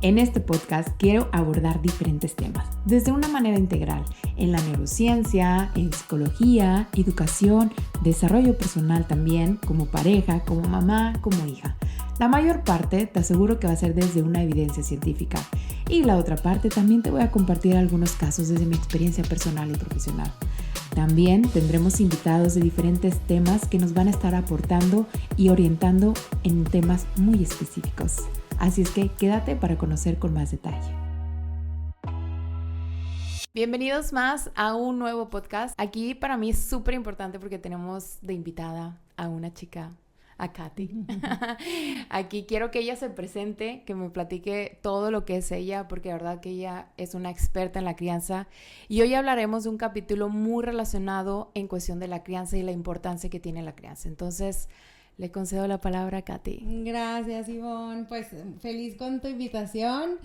En este podcast quiero abordar diferentes temas, desde una manera integral, en la neurociencia, en psicología, educación, desarrollo personal también, como pareja, como mamá, como hija. La mayor parte te aseguro que va a ser desde una evidencia científica y la otra parte también te voy a compartir algunos casos desde mi experiencia personal y profesional. También tendremos invitados de diferentes temas que nos van a estar aportando y orientando en temas muy específicos. Así es que quédate para conocer con más detalle. Bienvenidos más a un nuevo podcast. Aquí para mí es súper importante porque tenemos de invitada a una chica, a Katy. Aquí quiero que ella se presente, que me platique todo lo que es ella, porque la verdad que ella es una experta en la crianza. Y hoy hablaremos de un capítulo muy relacionado en cuestión de la crianza y la importancia que tiene la crianza. Entonces, le concedo la palabra a Katy. Gracias, Ivonne. Pues feliz con tu invitación.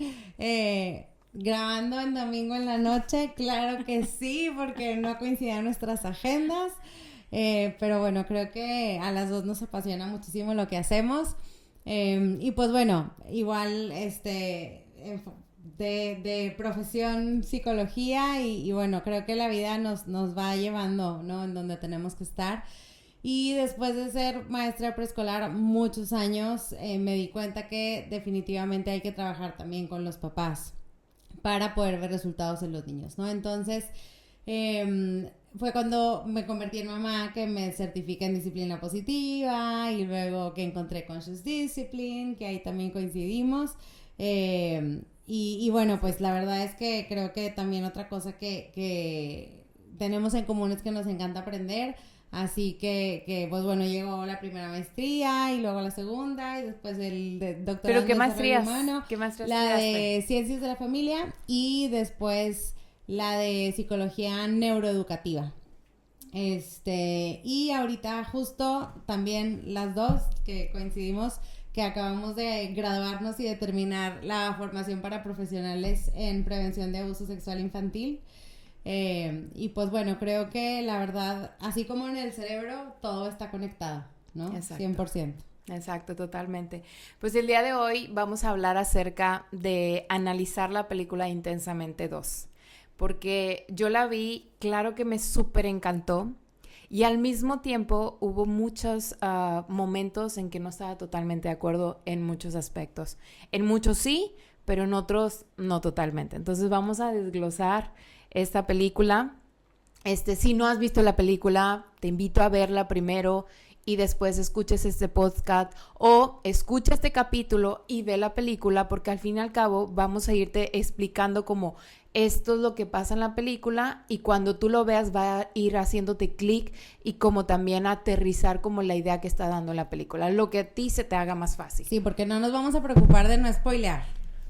Grabando en domingo en la noche, claro que sí, porque no coincidían nuestras agendas. Pero bueno, creo que a las dos nos apasiona muchísimo lo que hacemos. Y pues bueno, igual de profesión psicología y bueno, creo que la vida nos va llevando, ¿no? En donde tenemos que estar. Y después de ser maestra de preescolar muchos años, me di cuenta que definitivamente hay que trabajar también con los papás para poder ver resultados en los niños, ¿no? Entonces, fue cuando me convertí en mamá que me certifiqué en disciplina positiva y luego que encontré Conscious Discipline, que ahí también coincidimos. Y bueno, pues la verdad es que creo que también otra cosa que tenemos en común es que nos encanta aprender. Así que, pues bueno, llegó la primera maestría y luego la segunda y después el doctorado. ¿Pero qué en desarrollo maestrías? humano, ¿Qué maestrías la estudiaste? de Ciencias de la Familia y después la de Psicología Neuroeducativa. Y ahorita justo también las dos que coincidimos que acabamos de graduarnos y de terminar la formación para profesionales en prevención de abuso sexual infantil. Y pues bueno, creo que la verdad, así como en el cerebro, todo está conectado, ¿no? Exacto. 100%. Exacto, totalmente. Pues el día de hoy vamos a hablar acerca de analizar la película Intensamente 2, porque yo la vi, claro que me súper encantó y al mismo tiempo hubo muchos momentos en que no estaba totalmente de acuerdo en muchos aspectos. En muchos sí, pero en otros no totalmente. Entonces vamos a desglosar esta película. Si no has visto la película, te invito a verla primero y después escuches este podcast o escucha este capítulo y ve la película, porque al fin y al cabo vamos a irte explicando como esto es lo que pasa en la película y cuando tú lo veas va a ir haciéndote clic y como también aterrizar como la idea que está dando la película, lo que a ti se te haga más fácil. Sí, porque no nos vamos a preocupar de no spoilear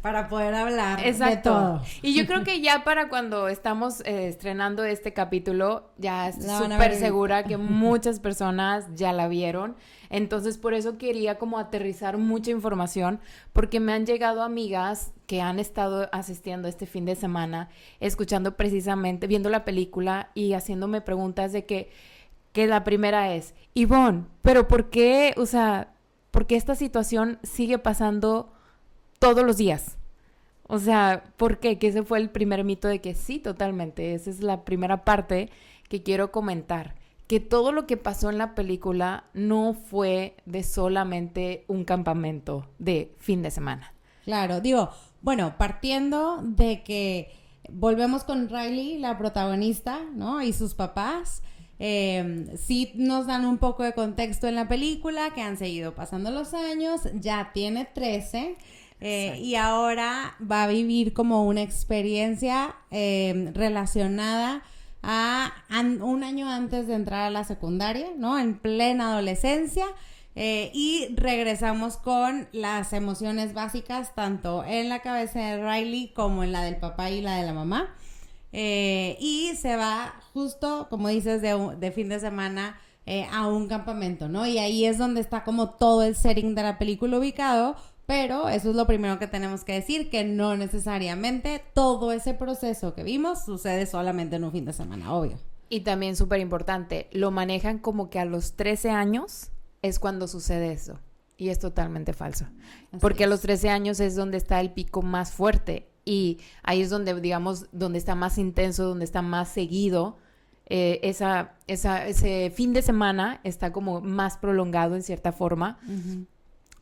para poder hablar de todo. Y yo creo que ya para cuando estamos estrenando este capítulo, ya estoy súper segura que muchas personas ya la vieron. Entonces, por eso quería como aterrizar mucha información, porque me han llegado amigas que han estado asistiendo este fin de semana, escuchando precisamente, viendo la película y haciéndome preguntas de que la primera es, Ivonne, ¿pero por qué? O sea, ¿por qué esta situación sigue pasando todos los días? O sea, ¿por qué? Que ese fue el primer mito de que sí, totalmente. Esa es la primera parte que quiero comentar. Que todo lo que pasó en la película no fue de solamente un campamento de fin de semana. Claro, digo, bueno, partiendo de que volvemos con Riley, la protagonista, ¿no? Y sus papás. Sí nos dan un poco de contexto en la película, que han seguido pasando los años, ya tiene 13 y ahora va a vivir como una experiencia relacionada a un año antes de entrar a la secundaria, ¿no? En plena adolescencia. Y regresamos con las emociones básicas tanto en la cabeza de Riley como en la del papá y la de la mamá. Y se va justo, como dices, de fin de semana a un campamento, ¿no? Y ahí es donde está como todo el setting de la película ubicado, pero eso es lo primero que tenemos que decir, que no necesariamente todo ese proceso que vimos sucede solamente en un fin de semana, obvio. Y también súper importante, lo manejan como que a los 13 años es cuando sucede eso. Y es totalmente falso. Así Porque a es. los 13 años es donde está el pico más fuerte. Y ahí es donde, digamos, donde está más intenso, donde está más seguido. Ese fin de semana está como más prolongado en cierta forma. Ujú.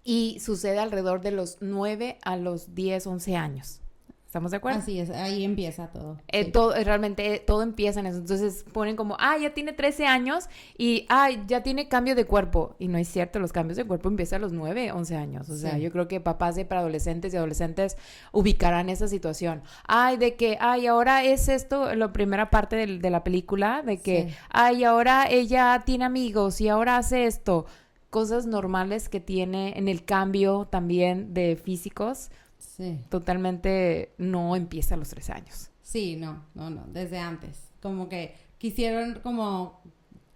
Y sucede alrededor de los 9 a los 10, 11 años. ¿Estamos de acuerdo? Así es, ahí empieza todo. Sí. Realmente todo empieza en eso. Entonces ponen como, ya tiene 13 años y, ya tiene cambio de cuerpo. Y no es cierto, los cambios de cuerpo empiezan a los 9, 11 años. O sea, Sí. yo creo que papás de preadolescentes y adolescentes ubicarán esa situación. De que, ahora es esto, la primera parte de la película, de que, Sí. ahora ella tiene amigos y ahora hace esto. Cosas normales que tiene en el cambio también de físicos. Sí. Totalmente no empieza a los 13 años. Sí, no, desde antes. Como que quisieron como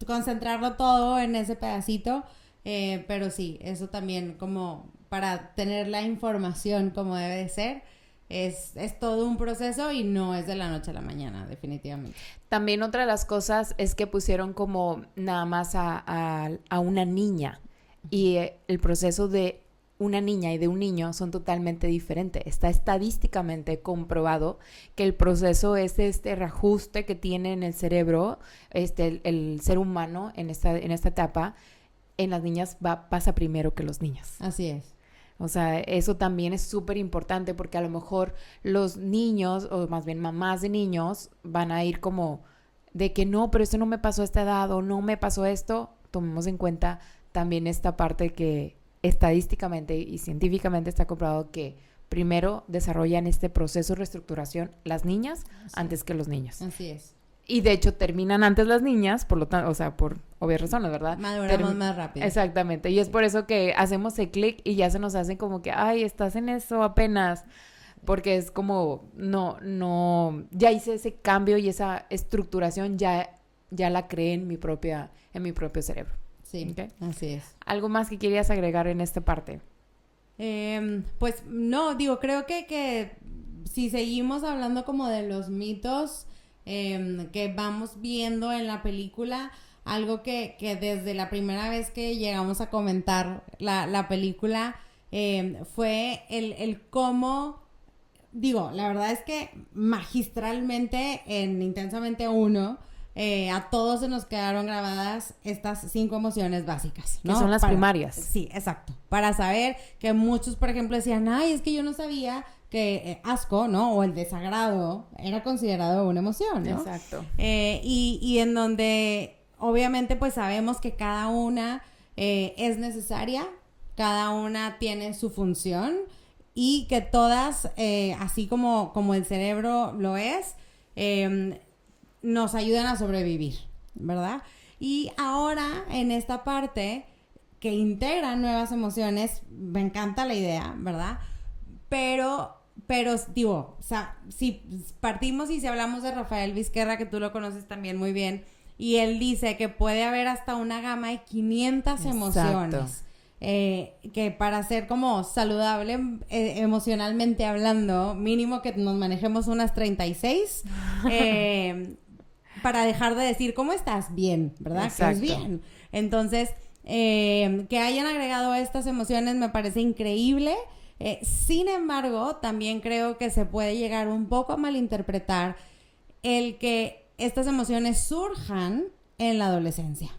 concentrarlo todo en ese pedacito, pero sí, eso también como para tener la información como debe de ser, es todo un proceso y no es de la noche a la mañana, definitivamente. También otra de las cosas es que pusieron como nada más a una niña y el proceso de una niña y de un niño son totalmente diferentes. Está estadísticamente comprobado que el proceso es este reajuste que tiene en el cerebro el ser humano en esta etapa, en las niñas pasa primero que los niños. Así es. O sea, eso también es súper importante porque a lo mejor los niños, o más bien mamás de niños, van a ir como de que no, pero esto no me pasó a esta edad o no me pasó esto. Tomemos en cuenta también esta parte que estadísticamente y científicamente está comprobado que primero desarrollan este proceso de reestructuración las niñas antes que los niños. Así es. Y de hecho terminan antes las niñas, por lo tanto, o sea, por obvias razones, ¿verdad? Maduramos más rápido. Exactamente. Y es por eso que hacemos el clic y ya se nos hacen como que, estás en eso apenas. Porque es como, ya hice ese cambio y esa estructuración ya la creé en mi propio cerebro. Sí, ¿Okay? así es. ¿Algo más que querías agregar en esta parte? Pues no, digo, creo que si seguimos hablando como de los mitos que vamos viendo en la película, algo que desde la primera vez que llegamos a comentar la película fue el cómo, digo, la verdad es que magistralmente en Intensamente 1 a todos se nos quedaron grabadas estas 5 emociones básicas, ¿no? Que son las primarias. Sí, exacto. Para saber que muchos, por ejemplo, decían, es que yo no sabía que asco, ¿no? O el desagrado era considerado una emoción, ¿no? Exacto. Y en donde obviamente pues sabemos que cada una es necesaria, cada una tiene su función y que todas, así como el cerebro lo es, nos ayudan a sobrevivir, ¿verdad? Y ahora, en esta parte que integra nuevas emociones, me encanta la idea, ¿verdad? Pero digo, o sea, si partimos y si hablamos de Rafael Vizquerra, que tú lo conoces también muy bien, y él dice que puede haber hasta una gama de 500 emociones. Que para ser como saludable emocionalmente hablando, mínimo que nos manejemos unas 36 para dejar de decir, ¿cómo estás? Bien, ¿verdad? Exacto. Que es bien. Entonces, que hayan agregado estas emociones me parece increíble. Sin embargo, también creo que se puede llegar un poco a malinterpretar el que estas emociones surjan en la adolescencia,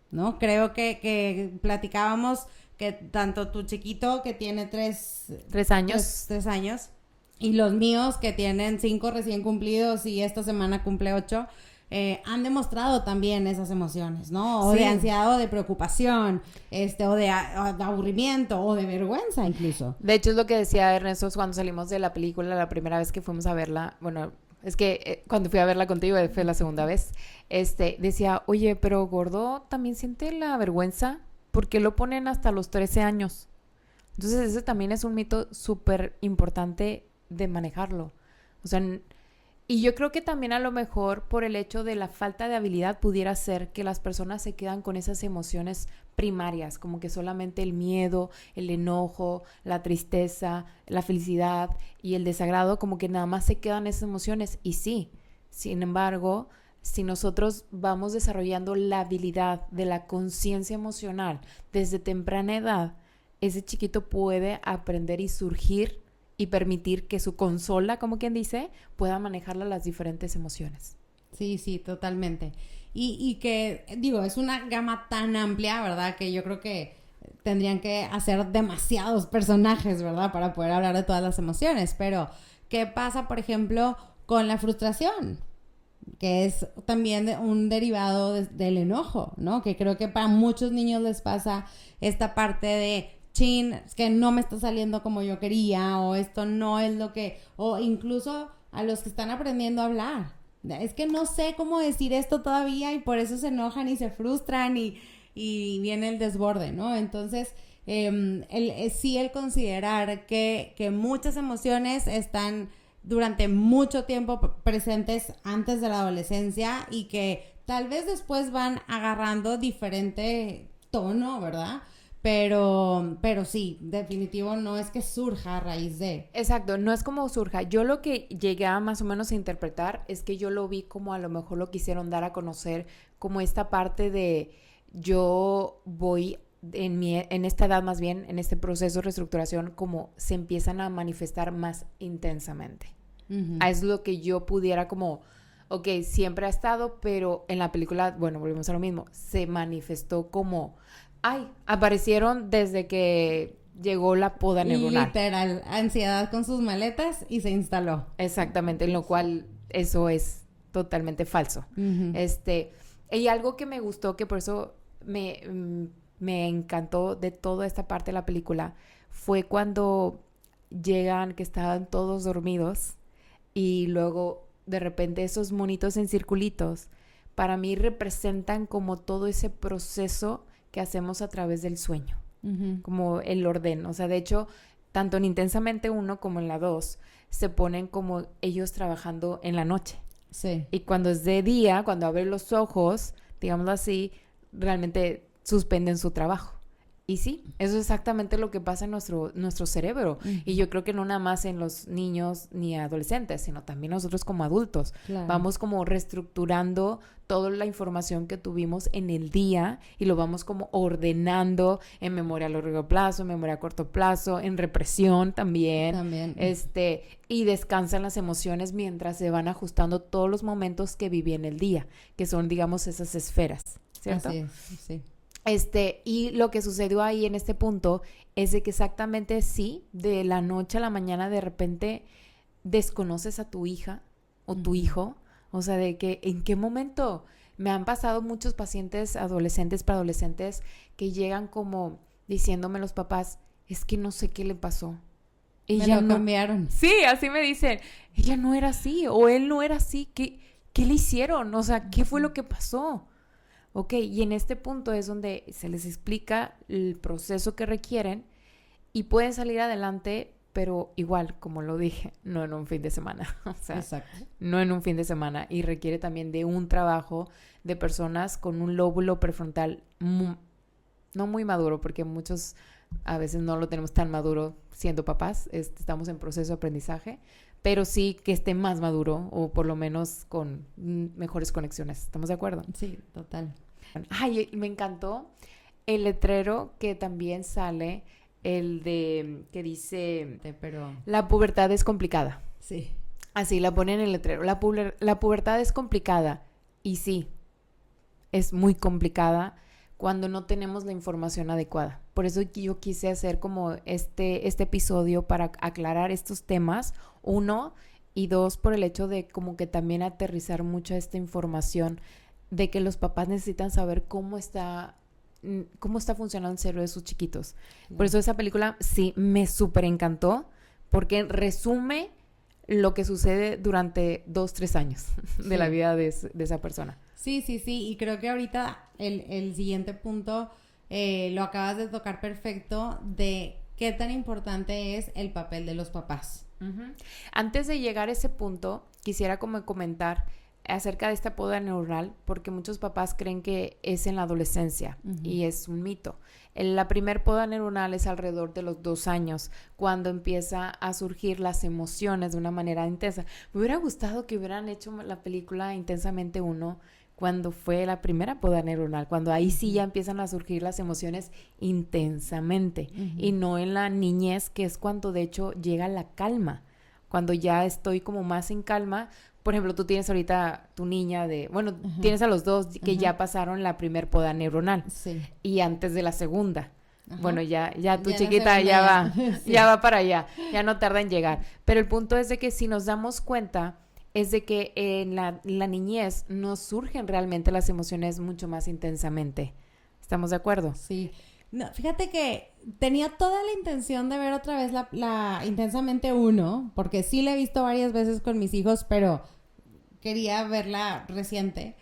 ¿no? Creo que platicábamos que tanto tu chiquito que tiene 3 años. 3 años y los míos que tienen 5 recién cumplidos y esta semana cumple 8, han demostrado también esas emociones, ¿no? O Sí. de ansiedad o de preocupación, o de aburrimiento o de vergüenza incluso. De hecho, es lo que decía Ernesto cuando salimos de la película la primera vez que fuimos a verla. Bueno, es que cuando fui a verla contigo fue la segunda vez. Decía, oye, pero Gordo también siente la vergüenza. ¿Por qué lo ponen hasta los 13 años? Entonces, ese también es un mito súper importante de manejarlo. O sea, y yo creo que también a lo mejor por el hecho de la falta de habilidad pudiera ser que las personas se quedan con esas emociones primarias, como que solamente el miedo, el enojo, la tristeza, la felicidad y el desagrado, como que nada más se quedan esas emociones. Y sí, sin embargo, si nosotros vamos desarrollando la habilidad de la conciencia emocional desde temprana edad, ese chiquito puede aprender y surgir y permitir que su consola, como quien dice, pueda manejarla las diferentes emociones. Sí, sí, totalmente. Y que, digo, es una gama tan amplia, ¿verdad? Que yo creo que tendrían que hacer demasiados personajes, ¿verdad? Para poder hablar de todas las emociones. Pero, ¿qué pasa, por ejemplo, con la frustración? Que es también un derivado del enojo, ¿no? Que creo que para muchos niños les pasa esta parte de, chin, es que no me está saliendo como yo quería, o esto no es lo que, o incluso a los que están aprendiendo a hablar. Es que no sé cómo decir esto todavía y por eso se enojan y se frustran y viene el desborde, ¿no? Entonces, el considerar que muchas emociones están durante mucho tiempo presentes antes de la adolescencia y que tal vez después van agarrando diferente tono, ¿verdad? Pero sí, definitivo no es que surja a raíz de... Exacto, no es como surja. Yo lo que llegué a más o menos a interpretar es que yo lo vi como a lo mejor lo quisieron dar a conocer como esta parte de yo voy en esta edad más bien, en este proceso de reestructuración, como se empiezan a manifestar más intensamente. Uh-huh. Es lo que yo pudiera como, ok, siempre ha estado, pero en la película, bueno, volvemos a lo mismo, se manifestó como... aparecieron desde que llegó la poda neuronal. Literal, ansiedad con sus maletas y se instaló. Exactamente, en lo cual eso es totalmente falso. Uh-huh. Y algo que me gustó, que por eso me encantó de toda esta parte de la película, fue cuando llegan, que estaban todos dormidos, y luego de repente esos monitos en circulitos, para mí representan como todo ese proceso que hacemos a través del sueño, uh-huh. Como el orden. O sea, de hecho, tanto en Intensamente 1 como en la 2 se ponen como ellos trabajando en la noche. Sí. Y cuando es de día, cuando abren los ojos, digámoslo así, realmente suspenden su trabajo. Y sí, eso es exactamente lo que pasa en nuestro cerebro. Uh-huh. Y yo creo que no nada más en los niños ni adolescentes, sino también nosotros como adultos. Claro. Vamos como reestructurando toda la información que tuvimos en el día y lo vamos como ordenando en memoria a largo plazo, en memoria a corto plazo, en represión también. Y descansan las emociones mientras se van ajustando todos los momentos que viví en el día, que son, digamos, esas esferas, ¿cierto? Así es, sí. Y lo que sucedió ahí en este punto es de que exactamente sí, de la noche a la mañana de repente desconoces a tu hija o tu hijo, o sea, de que en qué momento. Me han pasado muchos pacientes adolescentes, preadolescentes, que llegan como diciéndome los papás, es que no sé qué le pasó. Ella no cambiaron. Sí, así me dicen, ella no era así o él no era así, ¿qué le hicieron? O sea, ¿qué fue lo que pasó? Ok, y en este punto es donde se les explica el proceso que requieren y pueden salir adelante, pero igual, como lo dije, no en un fin de semana. O sea, exacto. No en un fin de semana. Y requiere también de un trabajo de personas con un lóbulo prefrontal no muy maduro, porque muchos a veces no lo tenemos tan maduro siendo papás. Estamos en proceso de aprendizaje, pero sí que esté más maduro o por lo menos con mejores conexiones. ¿Estamos de acuerdo? Sí, total. Ay, me encantó el letrero que también sale, el de que dice, pero... la pubertad es complicada. Sí. Así la ponen en el letrero. La pubertad es complicada. Y sí, es muy complicada cuando no tenemos la información adecuada. Por eso yo quise hacer como este episodio para aclarar estos temas, 1, y 2, por el hecho de como que también aterrizar mucho esta información de que los papás necesitan saber cómo está funcionando el cerebro de sus chiquitos. Sí. Por eso esa película sí me súper encantó, porque resume lo que sucede durante 2-3 años de la vida de esa persona. Sí, y creo que ahorita el siguiente punto lo acabas de tocar perfecto, de qué tan importante es el papel de los papás. Uh-huh. Antes de llegar a ese punto, quisiera como comentar acerca de esta poda neuronal, porque muchos papás creen que es en la adolescencia, uh-huh. Y es un mito. La primer poda neuronal es alrededor de los 2 años, cuando empieza a surgir las emociones de una manera intensa. Me hubiera gustado que hubieran hecho la película Intensamente 1 cuando fue la primera poda neuronal, cuando ahí sí ya empiezan a surgir las emociones intensamente, y no en la niñez, que es cuando de hecho llega la calma, cuando ya estoy como más en calma. Por ejemplo, tú tienes ahorita tu niña tienes a los dos que ya pasaron la primer poda neuronal, y antes de la segunda. Bueno, ya tu chiquita ya va, ya va para allá, ya no tarda en llegar. Pero el punto es de que si nos damos cuenta, es de que en la niñez nos surgen realmente las emociones mucho más intensamente. ¿Estamos de acuerdo? Sí. No, fíjate que tenía toda la intención de ver otra vez la Intensamente 1, porque sí la he visto varias veces con mis hijos, pero quería verla reciente.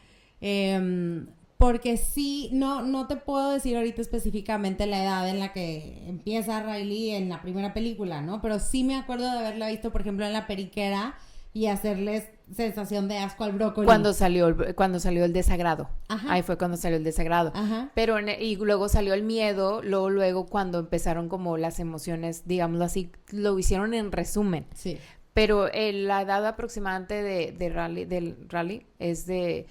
Porque sí, no te puedo decir ahorita específicamente la edad en la que empieza Riley en la primera película, ¿no? Pero sí me acuerdo de haberla visto, por ejemplo, en La Periquera y hacerles sensación de asco al brócoli. Cuando salió el desagrado. Ajá. Ahí fue cuando salió el desagrado. Ajá. Pero y luego salió el miedo, luego cuando empezaron como las emociones, digámoslo así, lo hicieron en resumen. Sí. Pero la edad aproximante del Riley es de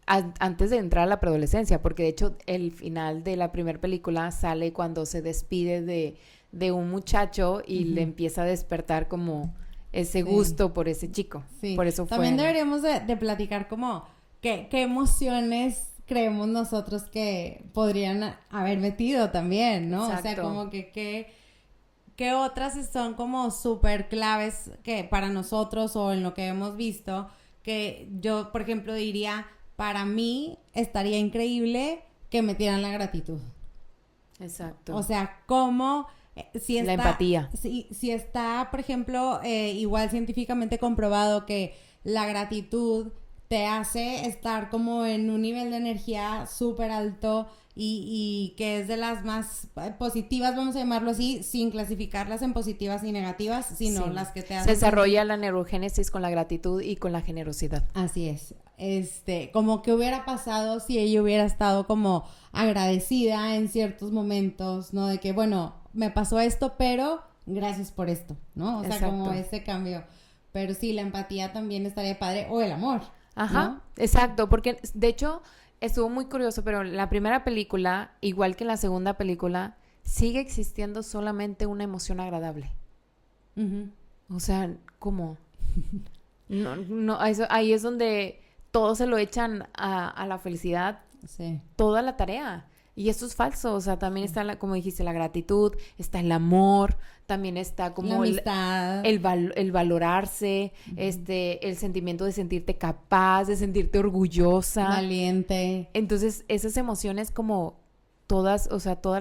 antes de entrar a la preadolescencia, porque de hecho el final de la primera película sale cuando se despide de un muchacho y le empieza a despertar como ese gusto por ese chico. Sí. Por eso también deberíamos de platicar como qué emociones creemos nosotros que podrían haber metido también, ¿no? Exacto. O sea, como que ¿qué otras son como súper claves que para nosotros o en lo que hemos visto? Que yo, por ejemplo, diría, para mí estaría increíble que metieran la gratitud. Exacto. O sea, cómo si está, la empatía. Si está, por ejemplo, igual científicamente comprobado que la gratitud te hace estar como en un nivel de energía súper alto y que es de las más positivas, vamos a llamarlo así, sin clasificarlas en positivas y negativas, sino las que te hacen... Se desarrolla la neurogénesis con la gratitud y con la generosidad. Así es. Como que hubiera pasado si ella hubiera estado como agradecida en ciertos momentos, ¿no? De que, bueno, me pasó esto, pero gracias por esto, ¿no? O sea, exacto. como ese cambio. Pero sí, la empatía también estaría padre, o el amor. Ajá, ¿no? Exacto, porque de hecho estuvo muy curioso, pero en la primera película, igual que en la segunda película, sigue existiendo solamente una emoción agradable. O sea, ¿cómo? No, ahí es donde todos se lo echan a la felicidad, toda la tarea. Y eso es falso, o sea, también está, como dijiste, la gratitud, está el amor, también está como la amistad, el valorarse, el sentimiento de sentirte capaz, de sentirte orgullosa. Valiente. Entonces, esas emociones como todas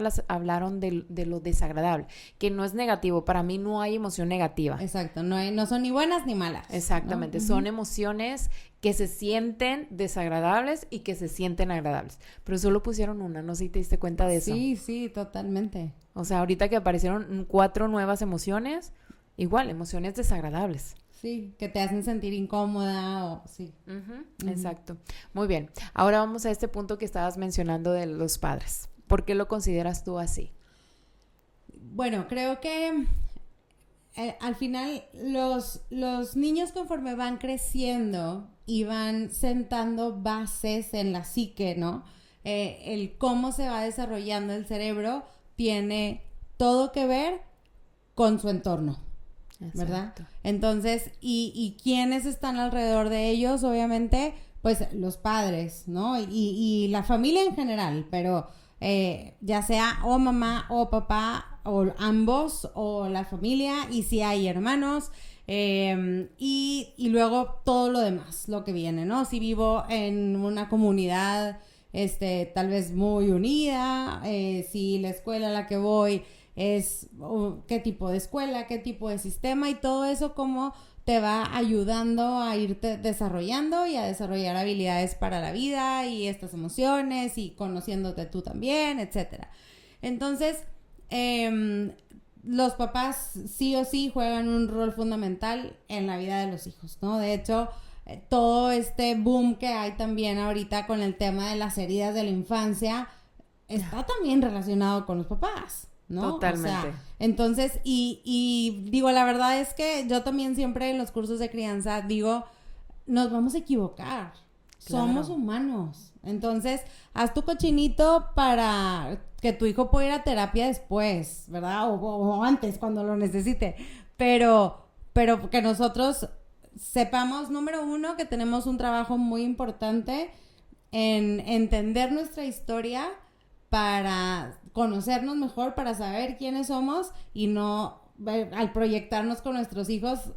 las hablaron de lo desagradable, que no es negativo, para mí no hay emoción negativa. Exacto, no son ni buenas ni malas. Exactamente, ¿no? Son emociones que se sienten desagradables y que se sienten agradables, pero solo pusieron una, no sé si te diste cuenta de eso. Sí, totalmente. O sea, ahorita que aparecieron 4 nuevas emociones, igual, emociones desagradables. Sí, que te hacen sentir incómoda o sí. Exacto. Muy bien, ahora vamos a este punto que estabas mencionando de los padres. ¿Por qué lo consideras tú así? Bueno, creo que al final los niños conforme van creciendo y van sentando bases en la psique, ¿no? El cómo se va desarrollando el cerebro tiene todo que ver con su entorno, ¿verdad? Exacto. Entonces, y quiénes están alrededor de ellos, obviamente, pues los padres, ¿no? Y la familia en general, pero ya sea o mamá o papá o ambos o la familia y si hay hermanos y luego todo lo demás, lo que viene, ¿no? Si vivo en una comunidad tal vez muy unida, si la escuela a la que voy es qué tipo de escuela, qué tipo de sistema y todo eso como te va ayudando a irte desarrollando y a desarrollar habilidades para la vida y estas emociones y conociéndote tú también, etcétera. Entonces, los papás sí o sí juegan un rol fundamental en la vida de los hijos, ¿no? De hecho, todo este boom que hay también ahorita con el tema de las heridas de la infancia está también relacionado con los papás, ¿no? Totalmente. O sea, entonces, y digo, la verdad es que yo también siempre en los cursos de crianza digo, nos vamos a equivocar. O Somos Claro. humanos. Entonces, haz tu cochinito para que tu hijo pueda ir a terapia después, ¿verdad? O antes, cuando lo necesite. Pero que nosotros sepamos, número uno, que tenemos un trabajo muy importante en entender nuestra historia para conocernos mejor, para saber quiénes somos y no al proyectarnos con nuestros hijos,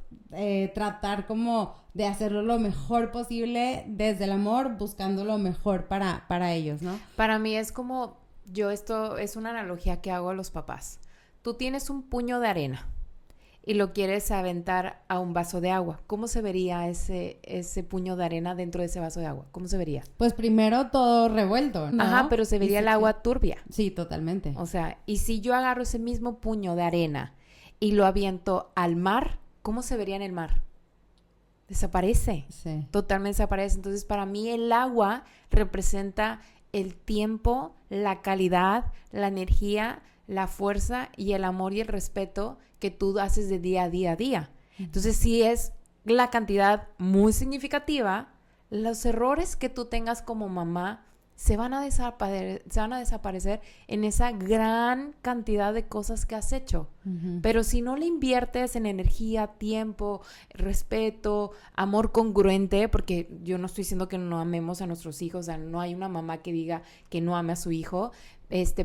tratar como de hacerlo lo mejor posible desde el amor, buscando lo mejor para ellos, ¿no? Para mí es como, esto es una analogía que hago a los papás. Tú tienes un puño de arena y lo quieres aventar a un vaso de agua. ¿Cómo se vería ese puño de arena dentro de ese vaso de agua? ¿Cómo se vería? Pues primero todo revuelto, ¿no? Ajá, pero se vería el agua turbia. Sí, totalmente. O sea, y si yo agarro ese mismo puño de arena y lo aviento al mar, ¿cómo se vería en el mar? Desaparece. Sí. Totalmente desaparece. Entonces, para mí el agua representa el tiempo, la calidad, la energía, la fuerza y el amor y el respeto que tú haces de día a día a día. Entonces, si es la cantidad muy significativa, los errores que tú tengas como mamá se van a desaparecer en esa gran cantidad de cosas que has hecho. Uh-huh. Pero si no le inviertes en energía, tiempo, respeto, amor congruente, porque yo no estoy diciendo que no amemos a nuestros hijos, o sea, no hay una mamá que diga que no ame a su hijo,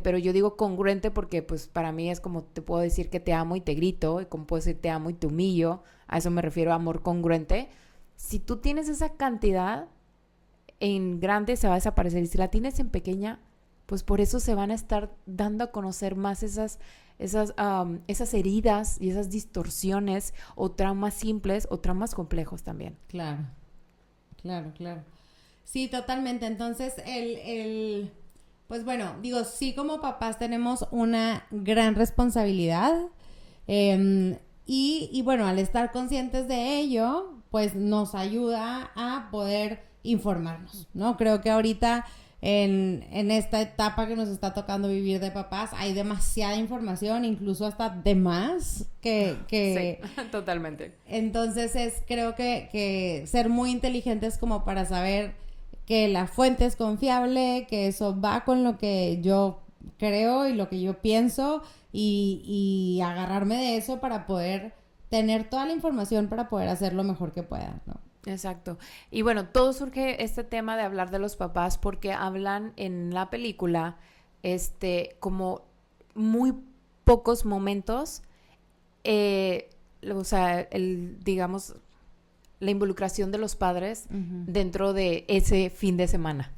pero yo digo congruente porque pues para mí es como te puedo decir que te amo y te grito, y como puedo decir te amo y te humillo, a eso me refiero a amor congruente. Si tú tienes esa cantidad, en grande se va a desaparecer, y si la tienes en pequeña, pues por eso se van a estar dando a conocer más esas heridas y esas distorsiones o traumas simples o traumas complejos también. Claro, claro, claro. Sí, totalmente. Entonces, pues bueno, digo, sí, como papás tenemos una gran responsabilidad, y bueno, al estar conscientes de ello, pues nos ayuda a poder informarnos, ¿no? Creo que ahorita en esta etapa que nos está tocando vivir de papás hay demasiada información, incluso hasta de más que Sí, totalmente. Entonces creo que ser muy inteligentes como para saber que la fuente es confiable, que eso va con lo que yo creo y lo que yo pienso, y agarrarme de eso para poder tener toda la información para poder hacer lo mejor que pueda, ¿no? Exacto. Y bueno, todo surge este tema de hablar de los papás porque hablan en la película, como muy pocos momentos, o sea, digamos, la involucración de los padres dentro de ese fin de semana.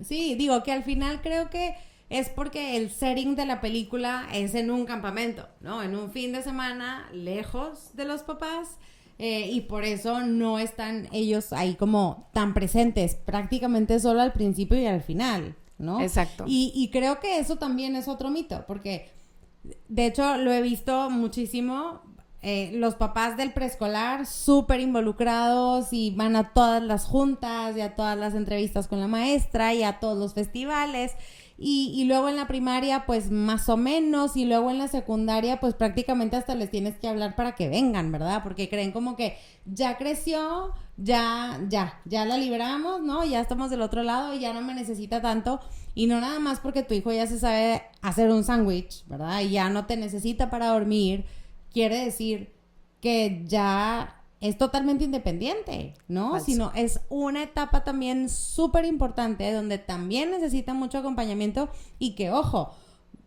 Sí, digo que al final creo que es porque el setting de la película es en un campamento, ¿no? En un fin de semana lejos de los papás. Y por eso no están ellos ahí como tan presentes, prácticamente solo al principio y al final, ¿no? Exacto. Y creo que eso también es otro mito, porque de hecho lo he visto muchísimo, los papás del preescolar súper involucrados y van a todas las juntas y a todas las entrevistas con la maestra y a todos los festivales. Y luego en la primaria, pues más o menos, y luego en la secundaria, pues prácticamente hasta les tienes que hablar para que vengan, ¿verdad? Porque creen como que ya creció, ya la libramos, ¿no? Ya estamos del otro lado y ya no me necesita tanto. Y no nada más porque tu hijo ya se sabe hacer un sándwich, ¿verdad? Y ya no te necesita para dormir, quiere decir que ya es totalmente independiente, ¿no? Falso. Sino es una etapa también súper importante donde también necesita mucho acompañamiento y que, ojo,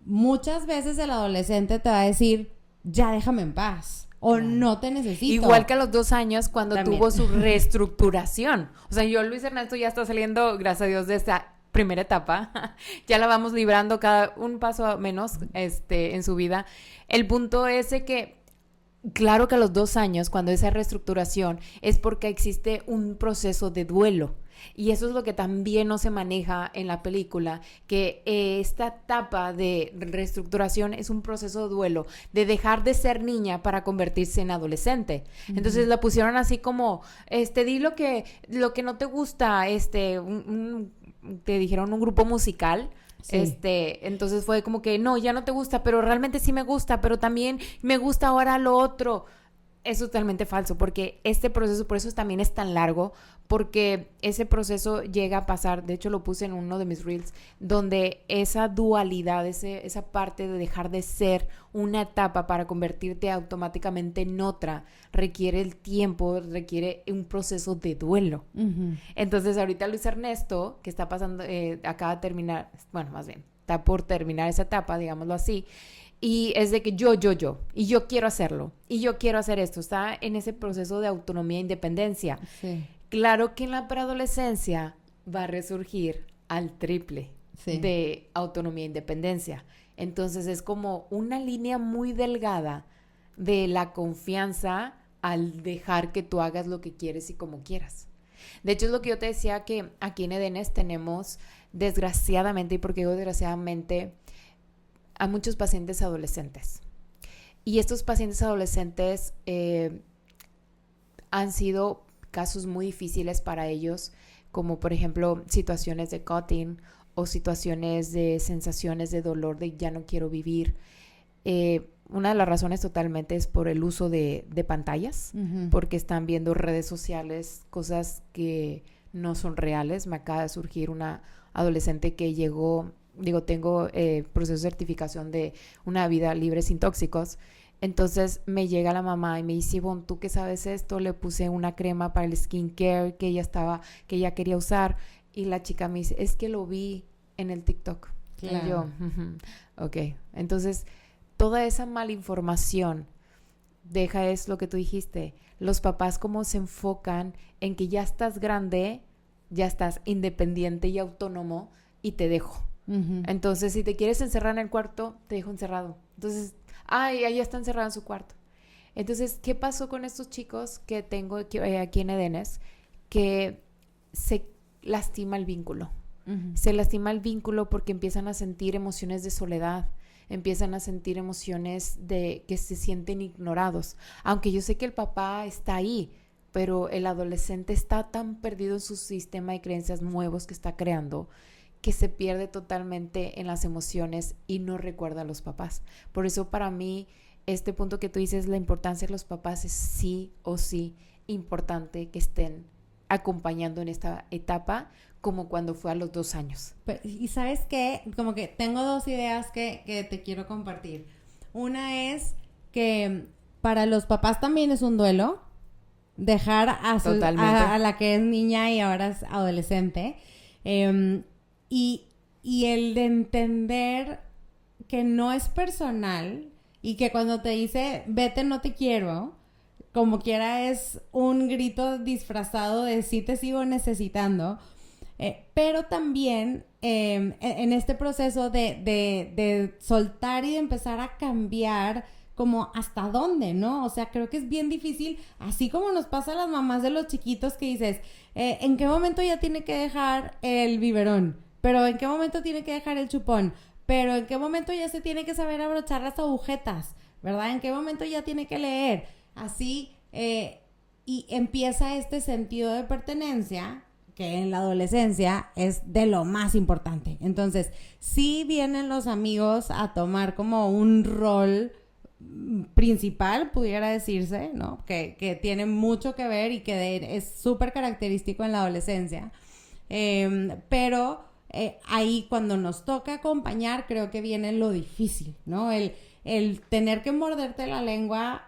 muchas veces el adolescente te va a decir, ya déjame en paz o no te necesito. Igual que a los 2 años cuando También. tuvo su reestructuración. O sea, Luis Ernesto ya está saliendo, gracias a Dios, de esta primera etapa. Ya la vamos librando cada un paso menos en su vida. El punto es de que claro que a los 2 años, cuando esa reestructuración, es porque existe un proceso de duelo. Y eso es lo que también no se maneja en la película, que esta etapa de reestructuración es un proceso de duelo, de dejar de ser niña para convertirse en adolescente. Uh-huh. Entonces la pusieron así como, di lo que no te gusta, te dijeron un grupo musical. Sí. Entonces fue como que no, ya no te gusta, pero realmente sí me gusta, pero también me gusta ahora lo otro. Es totalmente falso, porque este proceso, por eso también es tan largo, porque ese proceso llega a pasar, de hecho lo puse en uno de mis reels, donde esa dualidad, esa parte de dejar de ser una etapa para convertirte automáticamente en otra, requiere el tiempo, requiere un proceso de duelo. Uh-huh. Entonces ahorita Luis Ernesto, que está pasando, acaba de terminar, bueno, más bien, está por terminar esa etapa, digámoslo así, y es de que yo, y yo quiero hacerlo, y yo quiero hacer esto. Está en ese proceso de autonomía e independencia. Sí. Claro que en la preadolescencia va a resurgir al triple de autonomía e independencia. Entonces es como una línea muy delgada de la confianza al dejar que tú hagas lo que quieres y como quieras. De hecho, es lo que yo te decía, que aquí en Edenes tenemos, desgraciadamente, y porque digo desgraciadamente, a muchos pacientes adolescentes. Y estos pacientes adolescentes han sido casos muy difíciles para ellos, como por ejemplo situaciones de cutting o situaciones de sensaciones de dolor, de ya no quiero vivir. Una de las razones totalmente es por el uso de pantallas, uh-huh. porque están viendo redes sociales, cosas que no son reales. Me acaba de surgir una adolescente que llegó... tengo proceso de certificación de una vida libre sin tóxicos. Entonces me llega la mamá y me dice, Ivonne, ¿tú qué sabes esto? Le puse una crema para el skincare que ella quería usar. Y la chica me dice, es que lo vi en el TikTok. Claro. Y yo, ok. Entonces, toda esa mala información es lo que tú dijiste. Los papás como se enfocan en que ya estás grande, ya estás independiente y autónomo y te dejo. Uh-huh. Entonces, si te quieres encerrar en el cuarto, te dejo encerrado. Entonces, ella está encerrada en su cuarto. Entonces, ¿qué pasó con estos chicos que tengo aquí en Edenes? Que se lastima el vínculo. Uh-huh. Se lastima el vínculo porque empiezan a sentir emociones de soledad, empiezan a sentir emociones de que se sienten ignorados. Aunque yo sé que el papá está ahí, pero el adolescente está tan perdido en su sistema de creencias nuevos que está creando, que se pierde totalmente en las emociones y no recuerda a los papás. Por eso para mí, este punto que tú dices, la importancia de los papás es sí o sí importante que estén acompañando en esta etapa, como cuando fue a los 2 años. Y ¿sabes qué? Como que tengo 2 ideas que te quiero compartir. Una es que para los papás también es un duelo dejar a la que es niña y ahora es adolescente. Y el de entender que no es personal y que cuando te dice, vete, no te quiero, como quiera es un grito disfrazado de sí te sigo necesitando, pero también en este proceso de soltar y de empezar a cambiar como hasta dónde, ¿no? O sea, creo que es bien difícil, así como nos pasa a las mamás de los chiquitos que dices, ¿en qué momento ya tiene que dejar el biberón? Pero ¿en qué momento tiene que dejar el chupón? Pero ¿en qué momento ya se tiene que saber abrochar las agujetas? ¿Verdad? ¿En qué momento ya tiene que leer? Así, y empieza este sentido de pertenencia que en la adolescencia es de lo más importante. Entonces, sí vienen los amigos a tomar como un rol principal, pudiera decirse, ¿no? Que tiene mucho que ver y que es súper característico en la adolescencia. Pero ahí cuando nos toca acompañar, creo que viene lo difícil, ¿no? El tener que morderte la lengua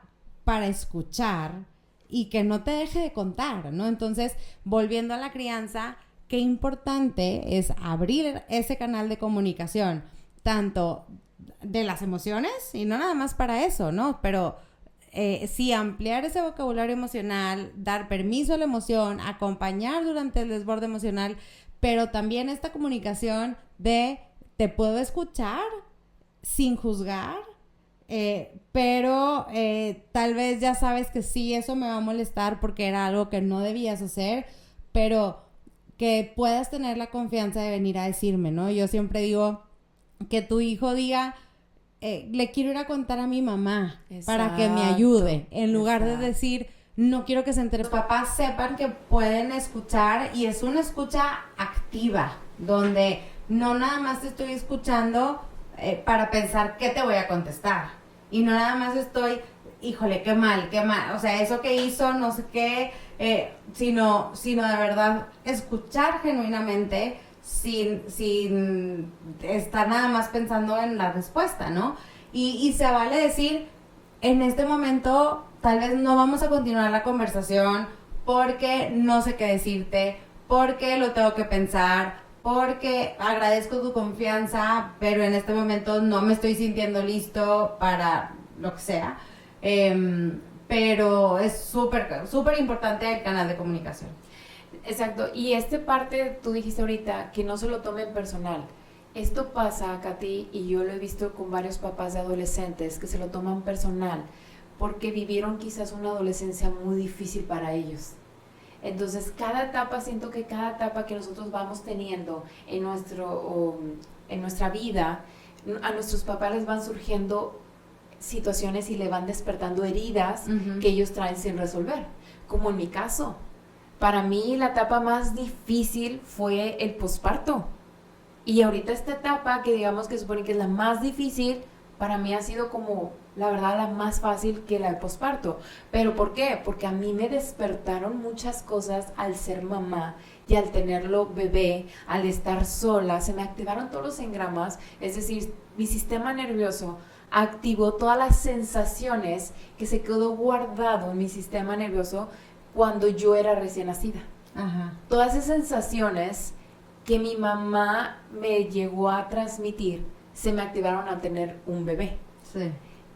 para escuchar y que no te deje de contar, ¿no? Entonces, volviendo a la crianza, qué importante es abrir ese canal de comunicación, tanto de las emociones, y no nada más para eso, ¿no? Pero sí ampliar ese vocabulario emocional, dar permiso a la emoción, acompañar durante el desborde emocional, pero también esta comunicación de te puedo escuchar sin juzgar, pero tal vez ya sabes que sí, eso me va a molestar porque era algo que no debías hacer, pero que puedas tener la confianza de venir a decirme, ¿no? Yo siempre digo que tu hijo diga, le quiero ir a contar a mi mamá. Exacto, para que me ayude, en lugar de decir, no quiero que se entere. Los papás sepan que pueden escuchar y es una escucha activa, donde no nada más te estoy escuchando para pensar qué te voy a contestar, y no nada más estoy híjole, qué mal, o sea, eso que hizo, no sé qué, sino de verdad escuchar genuinamente sin estar nada más pensando en la respuesta, ¿no? Y se vale decir, en este momento tal vez no vamos a continuar la conversación porque no sé qué decirte, porque lo tengo que pensar, porque agradezco tu confianza, pero en este momento no me estoy sintiendo listo para lo que sea. Pero es súper importante el canal de comunicación. Exacto, y parte tú dijiste ahorita que no se lo tomen personal. Esto pasa, Katy, y yo lo he visto con varios papás de adolescentes que se lo toman personal porque vivieron quizás una adolescencia muy difícil para ellos. Entonces, siento que cada etapa que nosotros vamos teniendo en nuestra vida, a nuestros papás les van surgiendo situaciones y le van despertando heridas que ellos traen sin resolver. Como en mi caso, para mí la etapa más difícil fue el posparto. Y ahorita esta etapa, que digamos que supone que es la más difícil, para mí ha sido como, la verdad, la más fácil que la del posparto. ¿Pero por qué? Porque a mí me despertaron muchas cosas al ser mamá y al tenerlo bebé, al estar sola, se me activaron todos los engramas, es decir, mi sistema nervioso activó todas las sensaciones que se quedó guardado en mi sistema nervioso cuando yo era recién nacida. Ajá. Todas esas sensaciones que mi mamá me llegó a transmitir se me activaron al tener un bebé. Sí.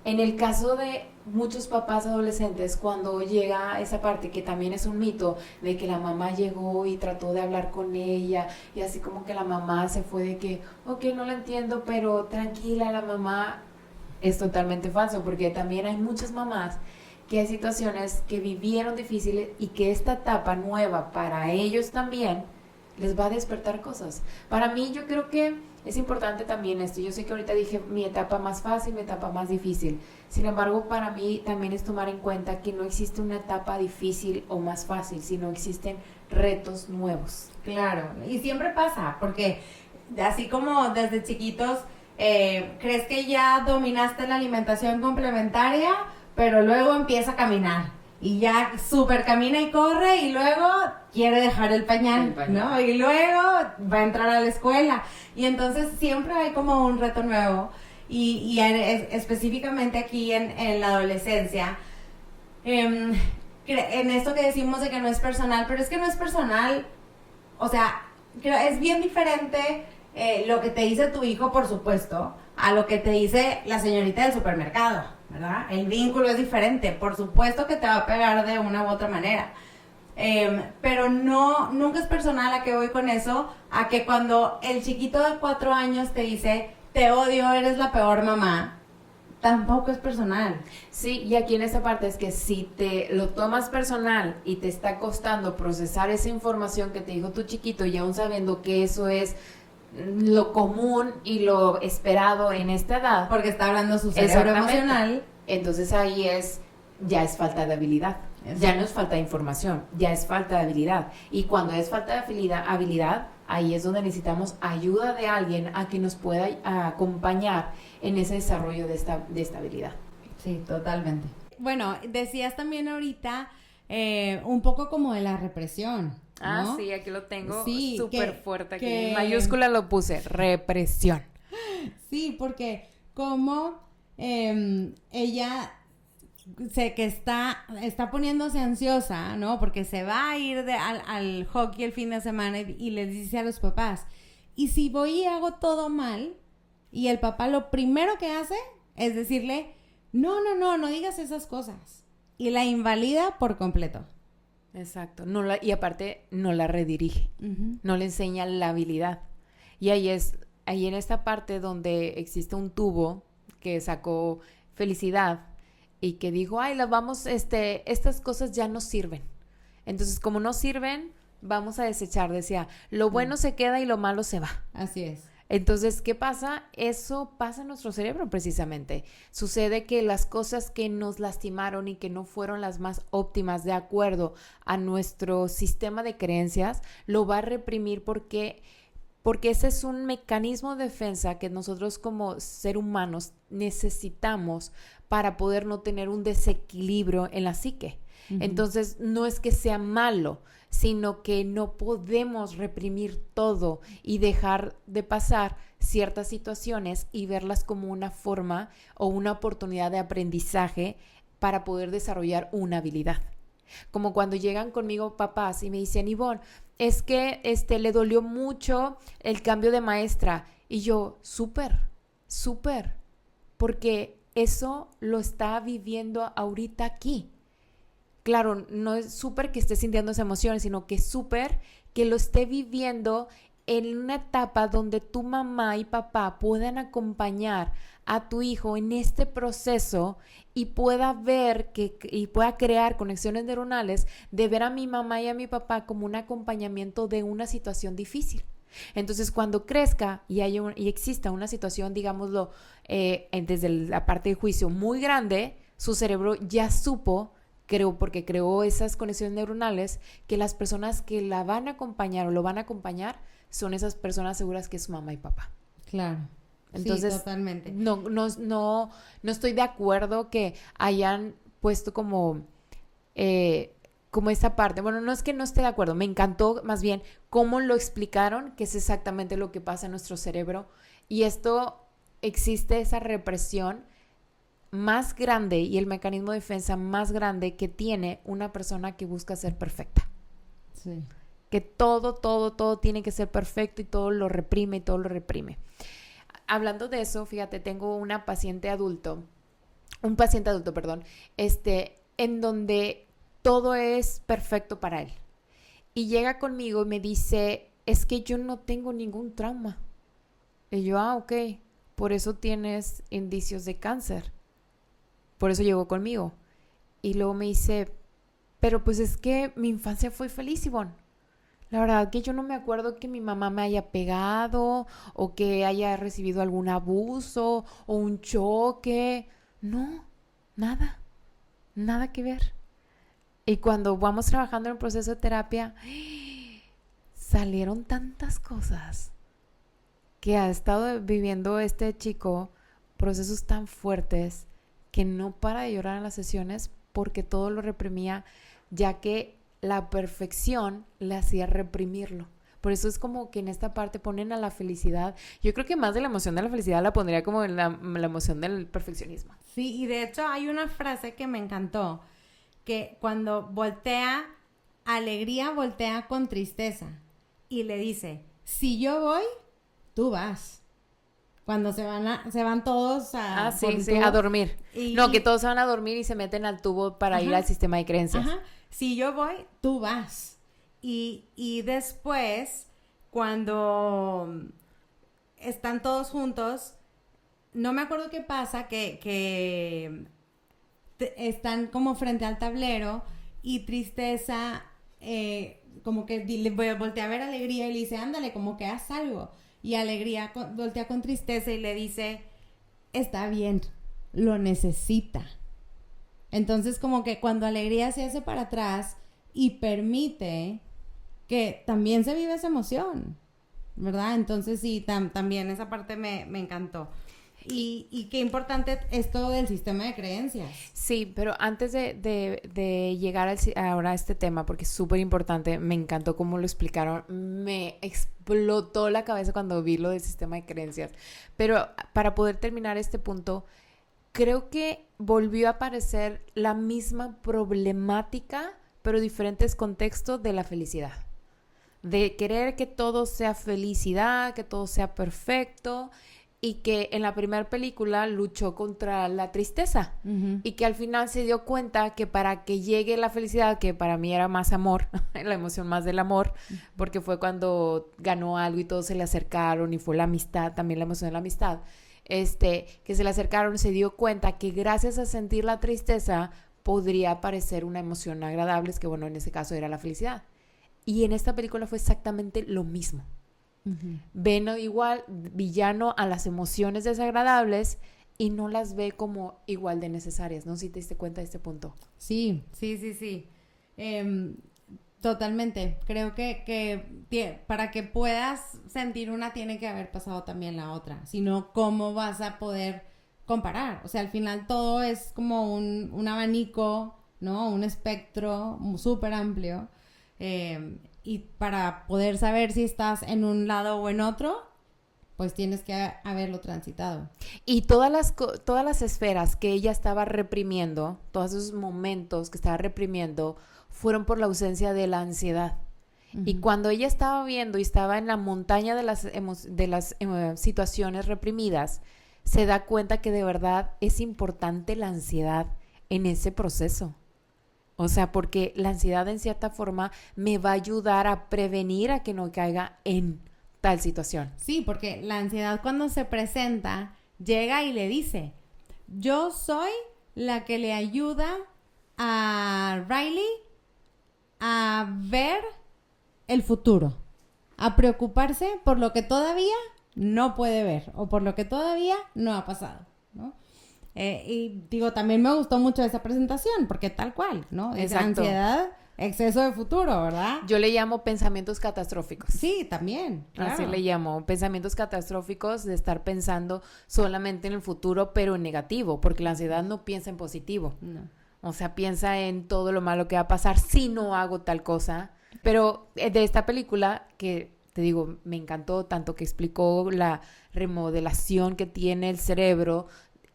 En el caso de muchos papás adolescentes, cuando llega esa parte que también es un mito de que la mamá llegó y trató de hablar con ella y así como que la mamá se fue de que, ok, no la entiendo, pero tranquila, la mamá, es totalmente falso, porque también hay muchas mamás que hay situaciones que vivieron difíciles y que esta etapa nueva para ellos también les va a despertar cosas. Para mí yo creo que es importante también esto. Yo sé que ahorita dije mi etapa más fácil, mi etapa más difícil. Sin embargo, para mí también es tomar en cuenta que no existe una etapa difícil o más fácil, sino existen retos nuevos. Claro, y siempre pasa, porque así como desde chiquitos crees que ya dominaste la alimentación complementaria, pero luego empieza a caminar. Y ya súper camina y corre y luego quiere dejar el pañal, ¿no? Y luego va a entrar a la escuela. Y entonces siempre hay como un reto nuevo. Y específicamente aquí en la adolescencia, en esto que decimos de que no es personal, pero es que no es personal, o sea, es bien diferente lo que te dice tu hijo, por supuesto, a lo que te dice la señorita del supermercado, ¿verdad? El vínculo es diferente, por supuesto que te va a pegar de una u otra manera, pero nunca es personal. ¿A qué voy con eso? A que cuando el chiquito de 4 años te dice, te odio, eres la peor mamá, tampoco es personal. Sí, y aquí en esta parte es que si te lo tomas personal y te está costando procesar esa información que te dijo tu chiquito, y aún sabiendo que eso es lo común y lo esperado en esta edad, porque está hablando su cerebro emocional, entonces ahí ya es falta de habilidad. Exacto. Ya no es falta de información, ya es falta de habilidad. Y cuando es falta de habilidad, ahí es donde necesitamos ayuda de alguien a que nos pueda acompañar en ese desarrollo de esta habilidad. Sí, totalmente. Bueno, decías también ahorita un poco como de la represión, ¿no? Ah, sí, aquí lo tengo súper fuerte. Aquí en mayúscula lo puse, represión. Sí, porque como ella que está poniéndose ansiosa, ¿no? Porque se va a ir al hockey el fin de semana y les dice a los papás, y si voy y hago todo mal, y el papá lo primero que hace es decirle, no digas esas cosas, y la invalida por completo. Exacto, y aparte no la redirige, no le enseña la habilidad. Y ahí en esta parte donde existe un tubo que sacó Felicidad y que dijo, ay, estas cosas ya no sirven. Entonces, como no sirven, vamos a desechar, decía, lo bueno se queda y lo malo se va. Así es. Entonces, ¿qué pasa? Eso pasa en nuestro cerebro precisamente. Sucede que las cosas que nos lastimaron y que no fueron las más óptimas de acuerdo a nuestro sistema de creencias, lo va a reprimir porque porque ese es un mecanismo de defensa que nosotros como seres humanos necesitamos para poder no tener un desequilibrio en la psique. Uh-huh. Entonces, no es que sea malo, sino que no podemos reprimir todo y dejar de pasar ciertas situaciones y verlas como una forma o una oportunidad de aprendizaje para poder desarrollar una habilidad. Como cuando llegan conmigo papás y me dicen, Ivonne, es que le dolió mucho el cambio de maestra. Y yo, súper, porque eso lo está viviendo ahorita aquí. Claro, no es súper que esté sintiendo esas emociones, sino que súper que lo esté viviendo en una etapa donde tu mamá y papá puedan acompañar a tu hijo en este proceso y pueda ver y pueda crear conexiones neuronales de ver a mi mamá y a mi papá como un acompañamiento de una situación difícil. Entonces, cuando crezca y exista una situación, digámoslo, desde la parte de juicio muy grande, su cerebro ya supo, porque creó esas conexiones neuronales, que las personas que la van a acompañar o lo van a acompañar son esas personas seguras que es su mamá y papá. Claro. Entonces, sí, totalmente. No estoy de acuerdo que hayan puesto como esa parte. Bueno, no es que no esté de acuerdo, me encantó más bien cómo lo explicaron, que es exactamente lo que pasa en nuestro cerebro. Y existe esa represión más grande y el mecanismo de defensa más grande que tiene una persona que busca ser perfecta. Sí. Que todo tiene que ser perfecto y todo lo reprime. Hablando de eso, fíjate, tengo un paciente adulto, en donde todo es perfecto para él. Y llega conmigo y me dice, es que yo no tengo ningún trauma. Y yo, ok, por eso tienes indicios de cáncer. Por eso llegó conmigo. Y luego me dice, pero pues es que mi infancia fue feliz, Ivonne. La verdad que yo no me acuerdo que mi mamá me haya pegado o que haya recibido algún abuso o un choque. No, nada que ver. Y cuando vamos trabajando en el proceso de terapia, salieron tantas cosas que ha estado viviendo este chico, procesos tan fuertes que no para de llorar en las sesiones porque todo lo reprimía, ya que la perfección le hacía reprimirlo. Por eso es como que en esta parte ponen a la felicidad. Yo creo que más de la emoción de la felicidad la pondría como en la emoción del perfeccionismo. Sí, y de hecho hay una frase que me encantó, que cuando voltea alegría, voltea con tristeza. Y le dice, si yo voy, tú vas. Cuando se van todos a dormir. Que todos se van a dormir y se meten al tubo para ir al sistema de creencias. Ajá. Si yo voy, tú vas. Y después, cuando están todos juntos, no me acuerdo qué pasa, que están como frente al tablero y tristeza, como que voltea a ver alegría y le dice, ándale, como que haz algo. Y alegría voltea con tristeza y le dice, está bien, lo necesita. Entonces como que cuando alegría se hace para atrás y permite que también se vive esa emoción, ¿verdad? Entonces sí, también esa parte me encantó. Y qué importante es todo del sistema de creencias. Sí, pero antes de llegar ahora a este tema, porque es súper importante, me encantó cómo lo explicaron, me explotó la cabeza cuando vi lo del sistema de creencias. Pero para poder terminar este punto, creo que volvió a aparecer la misma problemática, pero diferentes contextos de la felicidad. De querer que todo sea felicidad, que todo sea perfecto, y que en la primera película luchó contra la tristeza. Uh-huh. Y que al final se dio cuenta que para que llegue la felicidad, que para mí era más amor, la emoción más del amor, uh-huh, porque fue cuando ganó algo y todos se le acercaron y fue la amistad, también la emoción de la amistad, que se le acercaron, se dio cuenta que gracias a sentir la tristeza podría aparecer una emoción agradable, que bueno, en ese caso era la felicidad. Y en esta película fue exactamente lo mismo. Uh-huh. Ven igual villano a las emociones desagradables y no las ve como igual de necesarias. No sé si te diste cuenta de este punto. Sí. Totalmente. Creo que para que puedas sentir una tiene que haber pasado también la otra. Si no, ¿cómo vas a poder comparar? O sea, al final todo es como un abanico, ¿no? Un espectro súper amplio. Y para poder saber si estás en un lado o en otro, pues tienes que haberlo transitado. Y todas las esferas que ella estaba reprimiendo, todos esos momentos que estaba reprimiendo, fueron por la ausencia de la ansiedad. Uh-huh. Y cuando ella estaba viendo y estaba en la montaña de las situaciones reprimidas, se da cuenta que de verdad es importante la ansiedad en ese proceso. O sea, porque la ansiedad en cierta forma me va a ayudar a prevenir a que no caiga en tal situación. Sí, porque la ansiedad cuando se presenta, llega y le dice, yo soy la que le ayuda a Riley a ver el futuro, a preocuparse por lo que todavía no puede ver o por lo que todavía no ha pasado, ¿no? Y digo, también me gustó mucho esa presentación porque tal cual, ¿no? Es ansiedad, exceso de futuro, ¿verdad? Yo le llamo pensamientos catastróficos. Sí, también, claro. Así le llamo, pensamientos catastróficos, de estar pensando solamente en el futuro, pero en negativo, porque la ansiedad no piensa en positivo. No. O sea, piensa en todo lo malo que va a pasar si no hago tal cosa. Pero de esta película, que te digo, me encantó tanto que explicó la remodelación que tiene el cerebro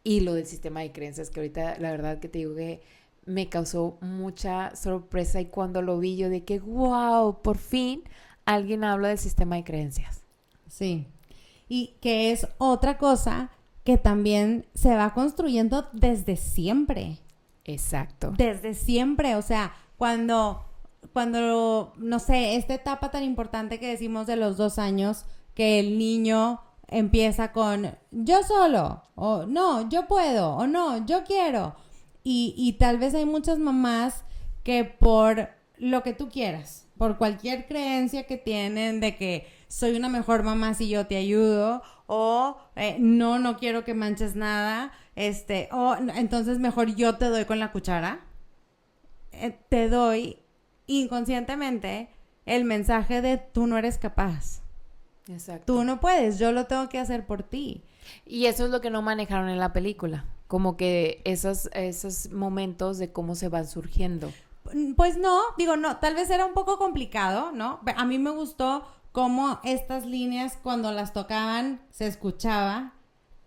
y lo del sistema de creencias, que ahorita la verdad que te digo que me causó mucha sorpresa, y cuando lo vi yo de que wow, por fin alguien habla del sistema de creencias. Sí, y que es otra cosa que también se va construyendo desde siempre. Exacto. Desde siempre, o sea, cuando, no sé, esta etapa tan importante que decimos de los 2 años, que el niño empieza con yo solo, o no, yo puedo, o no, yo quiero. Y tal vez hay muchas mamás que por lo que tú quieras, por cualquier creencia que tienen de que soy una mejor mamá si yo te ayudo, o no quiero que manches nada, o entonces mejor yo te doy con la cuchara, te doy inconscientemente el mensaje de tú no eres capaz. Exacto. Tú no puedes, yo lo tengo que hacer por ti. Y eso es lo que no manejaron en la película, como que esos momentos de cómo se van surgiendo. Pues no, digo, no, tal vez era un poco complicado, ¿no? A mí me gustó cómo estas líneas cuando las tocaban se escuchaba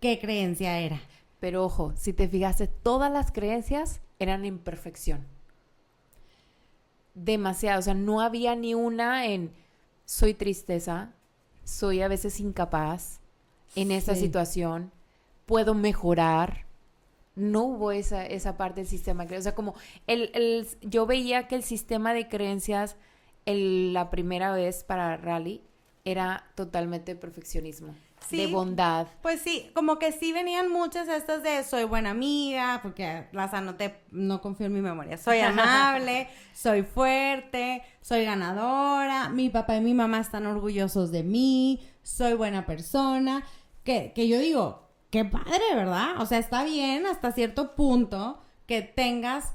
qué creencia era. Pero ojo, si te fijaste, todas las creencias eran en perfección. Demasiado, o sea, no había ni una en soy tristeza, soy a veces incapaz en esta situación, puedo mejorar. No hubo esa parte del sistema de creencias. O sea, como yo veía que el sistema de creencias la primera vez para Riley era totalmente perfeccionismo. Sí, de bondad. Pues sí, como que sí venían muchas estas de soy buena amiga, porque las anoté, no confío en mi memoria. Soy amable, soy fuerte, soy ganadora, mi papá y mi mamá están orgullosos de mí, soy buena persona. Que yo digo, qué padre, ¿verdad? O sea, está bien hasta cierto punto que tengas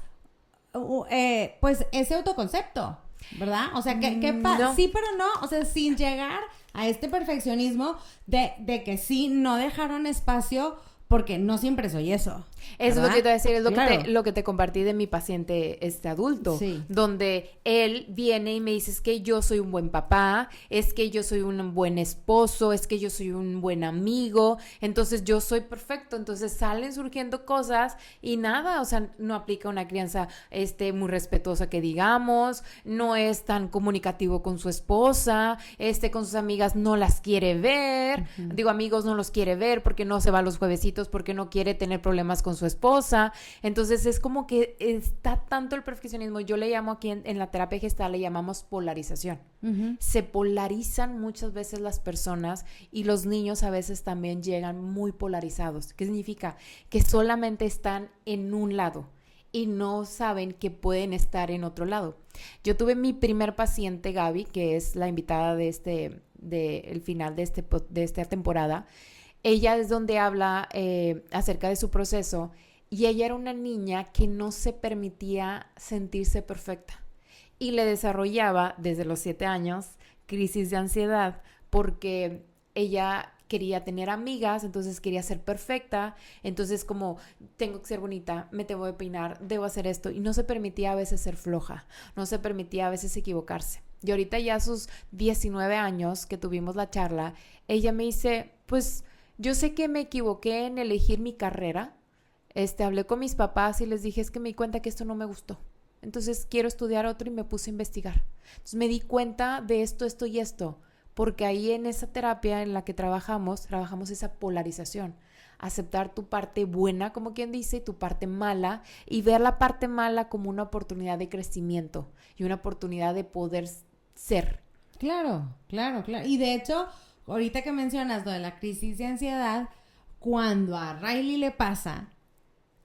pues ese autoconcepto, ¿verdad? O sea, no. Sí, pero no, o sea, sin llegar a este perfeccionismo de que sí no dejaron espacio porque no siempre soy eso. Eso es lo que te voy a decir, es lo que te compartí de mi paciente adulto, sí. Donde él viene y me dice, es que yo soy un buen papá, es que yo soy un buen esposo, es que yo soy un buen amigo, entonces yo soy perfecto, entonces salen surgiendo cosas y nada, o sea, no aplica una crianza muy respetuosa que digamos, no es tan comunicativo con su esposa, con sus amigas no las quiere ver, digo, amigos no los quiere ver porque no se va los juevesitos, porque no quiere tener problemas con su esposa. Entonces es como que está tanto el perfeccionismo. Yo le llamo aquí en la terapia gestal, le llamamos polarización. Se polarizan muchas veces las personas y los niños a veces también llegan muy polarizados. ¿Qué significa? Que solamente están en un lado y no saben que pueden estar en otro lado. Yo tuve mi primer paciente, Gaby, que es la invitada de el final de esta temporada. Ella es donde habla acerca de su proceso y ella era una niña que no se permitía sentirse perfecta. y le desarrollaba desde los 7 años crisis de ansiedad porque ella quería tener amigas, entonces quería ser perfecta, entonces como tengo que ser bonita, me tengo que peinar, debo hacer esto, y no se permitía a veces ser floja, no se permitía a veces equivocarse. Y ahorita ya a sus 19 años que tuvimos la charla, ella me dice, pues yo sé que me equivoqué en elegir mi carrera, hablé con mis papás y les dije, es que me di cuenta que esto no me gustó. Entonces quiero estudiar otro y me puse a investigar. Entonces me di cuenta de esto, esto y esto, porque ahí en esa terapia en la que trabajamos esa polarización, aceptar tu parte buena, como quien dice, y tu parte mala, y ver la parte mala como una oportunidad de crecimiento y una oportunidad de poder ser. Claro. Y de hecho, ahorita que mencionas lo de la crisis de ansiedad, cuando a Riley le pasa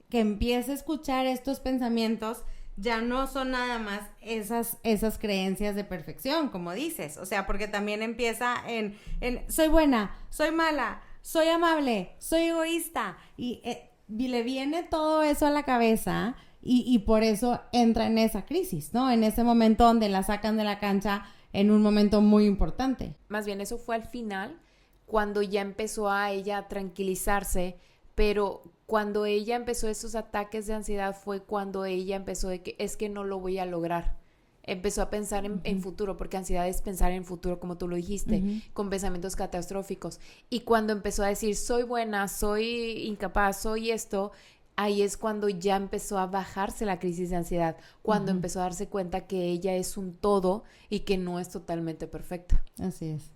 que empieza a escuchar estos pensamientos, ya no son nada más esas creencias de perfección, como dices, o sea, porque también empieza en soy buena, soy mala, soy amable, soy egoísta, y le viene todo eso a la cabeza, y por eso entra en esa crisis, ¿no? En ese momento donde la sacan de la cancha en un momento muy importante. Más bien, eso fue al final, cuando ya empezó a ella a tranquilizarse, pero cuando ella empezó esos ataques de ansiedad fue cuando ella empezó de que es que no lo voy a lograr. Empezó a pensar en futuro, porque ansiedad es pensar en futuro, como tú lo dijiste, con pensamientos catastróficos. Y cuando empezó a decir, soy buena, soy incapaz, soy esto, ahí es cuando ya empezó a bajarse la crisis de ansiedad, cuando empezó a darse cuenta que ella es un todo y que no es totalmente perfecta. Así es.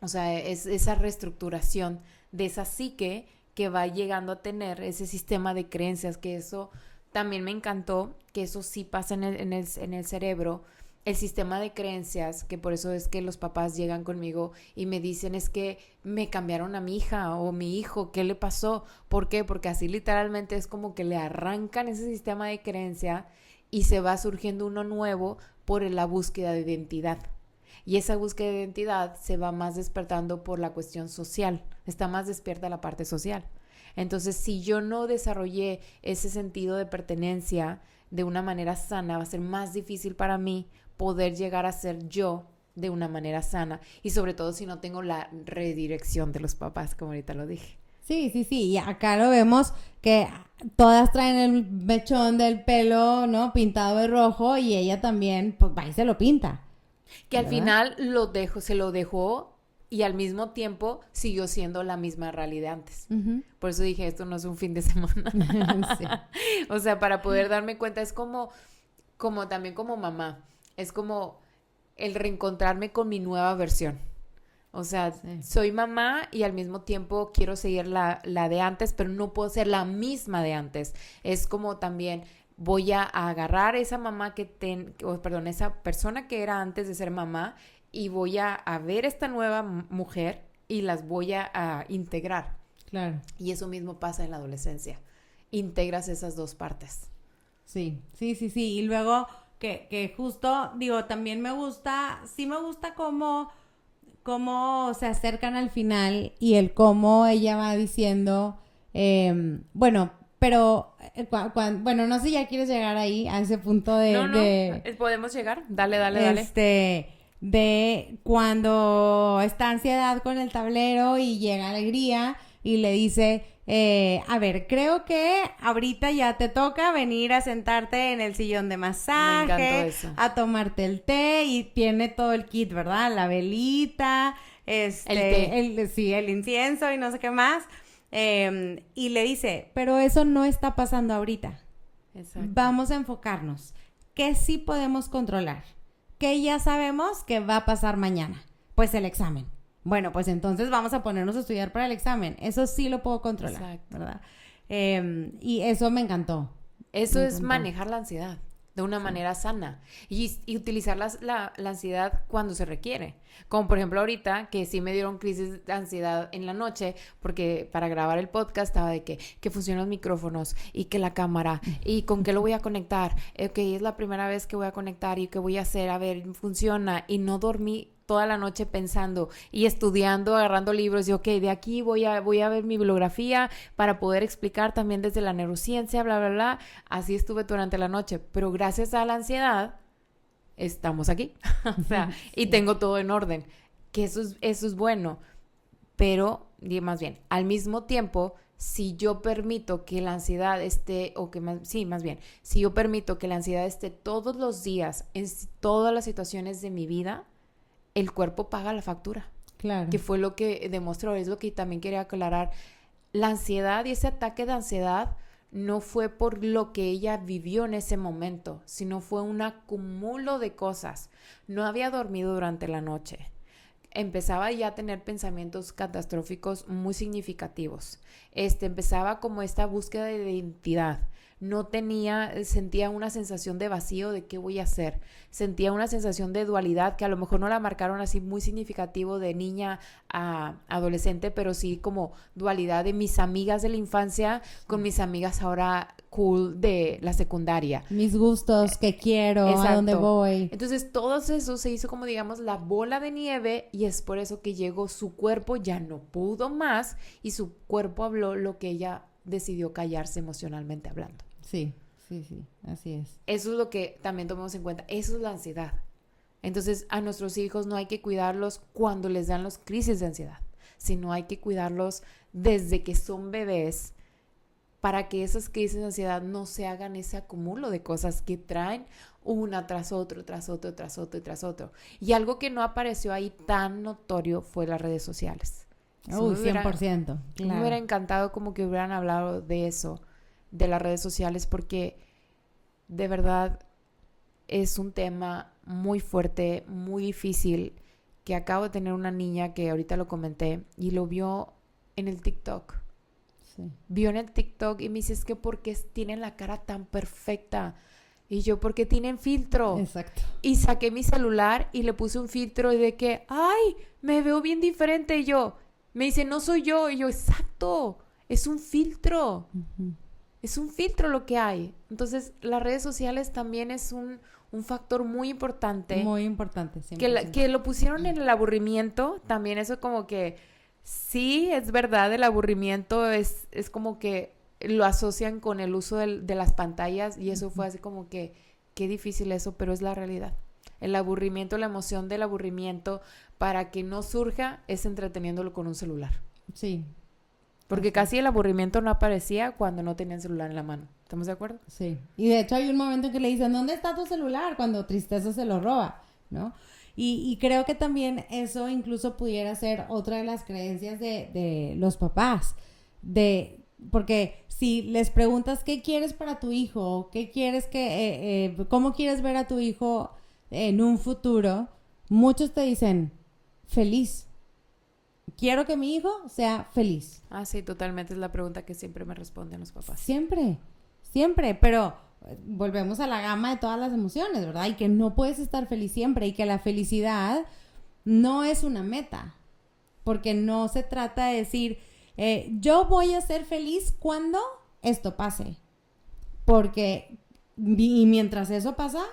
O sea, es esa reestructuración de esa psique que va llegando a tener ese sistema de creencias, que eso también me encantó, que eso sí pasa en el cerebro, el sistema de creencias, que por eso es que los papás llegan conmigo y me dicen, es que me cambiaron a mi hija o mi hijo, ¿qué le pasó? ¿Por qué? Porque así literalmente es como que le arrancan ese sistema de creencia y se va surgiendo uno nuevo por la búsqueda de identidad. Y esa búsqueda de identidad se va más despertando por la cuestión social, está más despierta la parte social. Entonces, si yo no desarrollé ese sentido de pertenencia de una manera sana, va a ser más difícil para mí poder llegar a ser yo de una manera sana. Y sobre todo si no tengo la redirección de los papás, como ahorita lo dije. Sí. Y acá lo vemos que todas traen el mechón del pelo, ¿no? Pintado de rojo, y ella también, pues va y se lo pinta. Que al final se lo dejó y al mismo tiempo siguió siendo la misma realidad antes. Por eso dije, esto no es un fin de semana. Sí. O sea, para poder darme cuenta, es como también como mamá, es como el reencontrarme con mi nueva versión. O sea, soy mamá y al mismo tiempo quiero seguir la de antes, pero no puedo ser la misma de antes. Es como también voy a agarrar esa mamá esa persona que era antes de ser mamá, y voy a ver esta nueva mujer y las voy a integrar. Claro. Y eso mismo pasa en la adolescencia. Integras esas dos partes. Sí. Y luego que justo, digo, también me gusta cómo se acercan al final y el cómo ella va diciendo, bueno, pero, bueno, no sé si ya quieres llegar ahí, a ese punto No, podemos llegar, dale. De cuando está ansiedad con el tablero y llega alegría y le dice, a ver, creo que ahorita ya te toca venir a sentarte en el sillón de masaje, a tomarte el té, y tiene todo el kit, ¿verdad? La velita, el incienso y no sé qué más. Y le dice, pero eso no está pasando ahorita. Exacto. Vamos a enfocarnos. ¿Qué sí podemos controlar? ¿Qué ya sabemos que va a pasar mañana? Pues el examen. Bueno, pues entonces vamos a ponernos a estudiar para el examen. Eso sí lo puedo controlar. Exacto. ¿Verdad? Y eso me encantó. Eso es manejar la ansiedad de una manera sana y utilizar la ansiedad cuando se requiere. Como por ejemplo ahorita, que sí me dieron crisis de ansiedad en la noche, porque para grabar el podcast estaba de que funcionan los micrófonos y que la cámara y con qué lo voy a conectar. Es la primera vez que voy a conectar y qué voy a hacer, a ver, funciona, y no dormí toda la noche pensando y estudiando, agarrando libros, y de aquí voy a ver mi bibliografía para poder explicar también desde la neurociencia, bla, bla, bla. Así estuve durante la noche, pero gracias a la ansiedad estamos aquí. O sea, y tengo todo en orden. Que eso es bueno. Pero, más bien, al mismo tiempo, si yo permito que la ansiedad esté, si yo permito que la ansiedad esté todos los días en todas las situaciones de mi vida, el cuerpo paga la factura. Claro. Que fue lo que demostró, es lo que también quería aclarar. La ansiedad y ese ataque de ansiedad no fue por lo que ella vivió en ese momento, sino fue un acumulo de cosas. No había dormido durante la noche. Empezaba ya a tener pensamientos catastróficos muy significativos. Empezaba como esta búsqueda de identidad. Sentía una sensación de vacío de qué voy a hacer. Sentía una sensación de dualidad que a lo mejor no la marcaron así muy significativo de niña a adolescente, pero sí como dualidad de mis amigas de la infancia con mis amigas ahora cool de la secundaria. Mis gustos, qué quiero, exacto, a dónde voy. Entonces todo eso se hizo como digamos la bola de nieve y es por eso que llegó su cuerpo, ya no pudo más y su cuerpo habló lo que ella decidió callarse emocionalmente hablando. Sí, así es. Eso es lo que también tomemos en cuenta, eso es la ansiedad. Entonces a nuestros hijos no hay que cuidarlos cuando les dan los crisis de ansiedad, sino hay que cuidarlos desde que son bebés para que esas crisis de ansiedad no se hagan ese acumulo de cosas que traen una tras otro, tras otro, tras otro, tras otro. Y algo que no apareció ahí tan notorio fue las redes sociales. Uy, 100%. Claro. Me hubiera encantado como que hubieran hablado de eso, de las redes sociales, porque de verdad es un tema muy fuerte, muy difícil, que acabo de tener una niña que ahorita lo comenté y lo vio en el TikTok. Sí. Vio en el TikTok y me dice, es que ¿por qué tienen la cara tan perfecta? Y yo, porque tienen filtro. Exacto. Y saqué mi celular y le puse un filtro y de que, ¡ay! Me veo bien diferente. Y yo, me dice, no soy yo. Y yo, exacto, es un filtro. Uh-huh. Es un filtro lo que hay. Entonces, las redes sociales también es un factor muy importante. Muy importante, 100%. Que lo pusieron en el aburrimiento. También eso como que, sí, es verdad, el aburrimiento es como que lo asocian con el uso de las pantallas y eso fue así como que, qué difícil eso, pero es la realidad. El aburrimiento, la emoción del aburrimiento, para que no surja, es entreteniéndolo con un celular. Sí. Porque casi el aburrimiento no aparecía cuando no tenían celular en la mano. ¿Estamos de acuerdo? Sí. Y de hecho hay un momento en que le dicen, ¿dónde está tu celular? Cuando tristeza se lo roba, ¿no? Y creo que también eso incluso pudiera ser otra de las creencias de los papás. Porque si les preguntas qué quieres para tu hijo, qué quieres cómo quieres ver a tu hijo en un futuro, muchos te dicen, feliz. Quiero que mi hijo sea feliz. Ah, sí, totalmente. Es la pregunta que siempre me responden los papás. Siempre, pero volvemos a la gama de todas las emociones, ¿verdad? Y que no puedes estar feliz siempre y que la felicidad no es una meta. Porque no se trata de decir, yo voy a ser feliz cuando esto pase. Porque, y mientras eso pasa,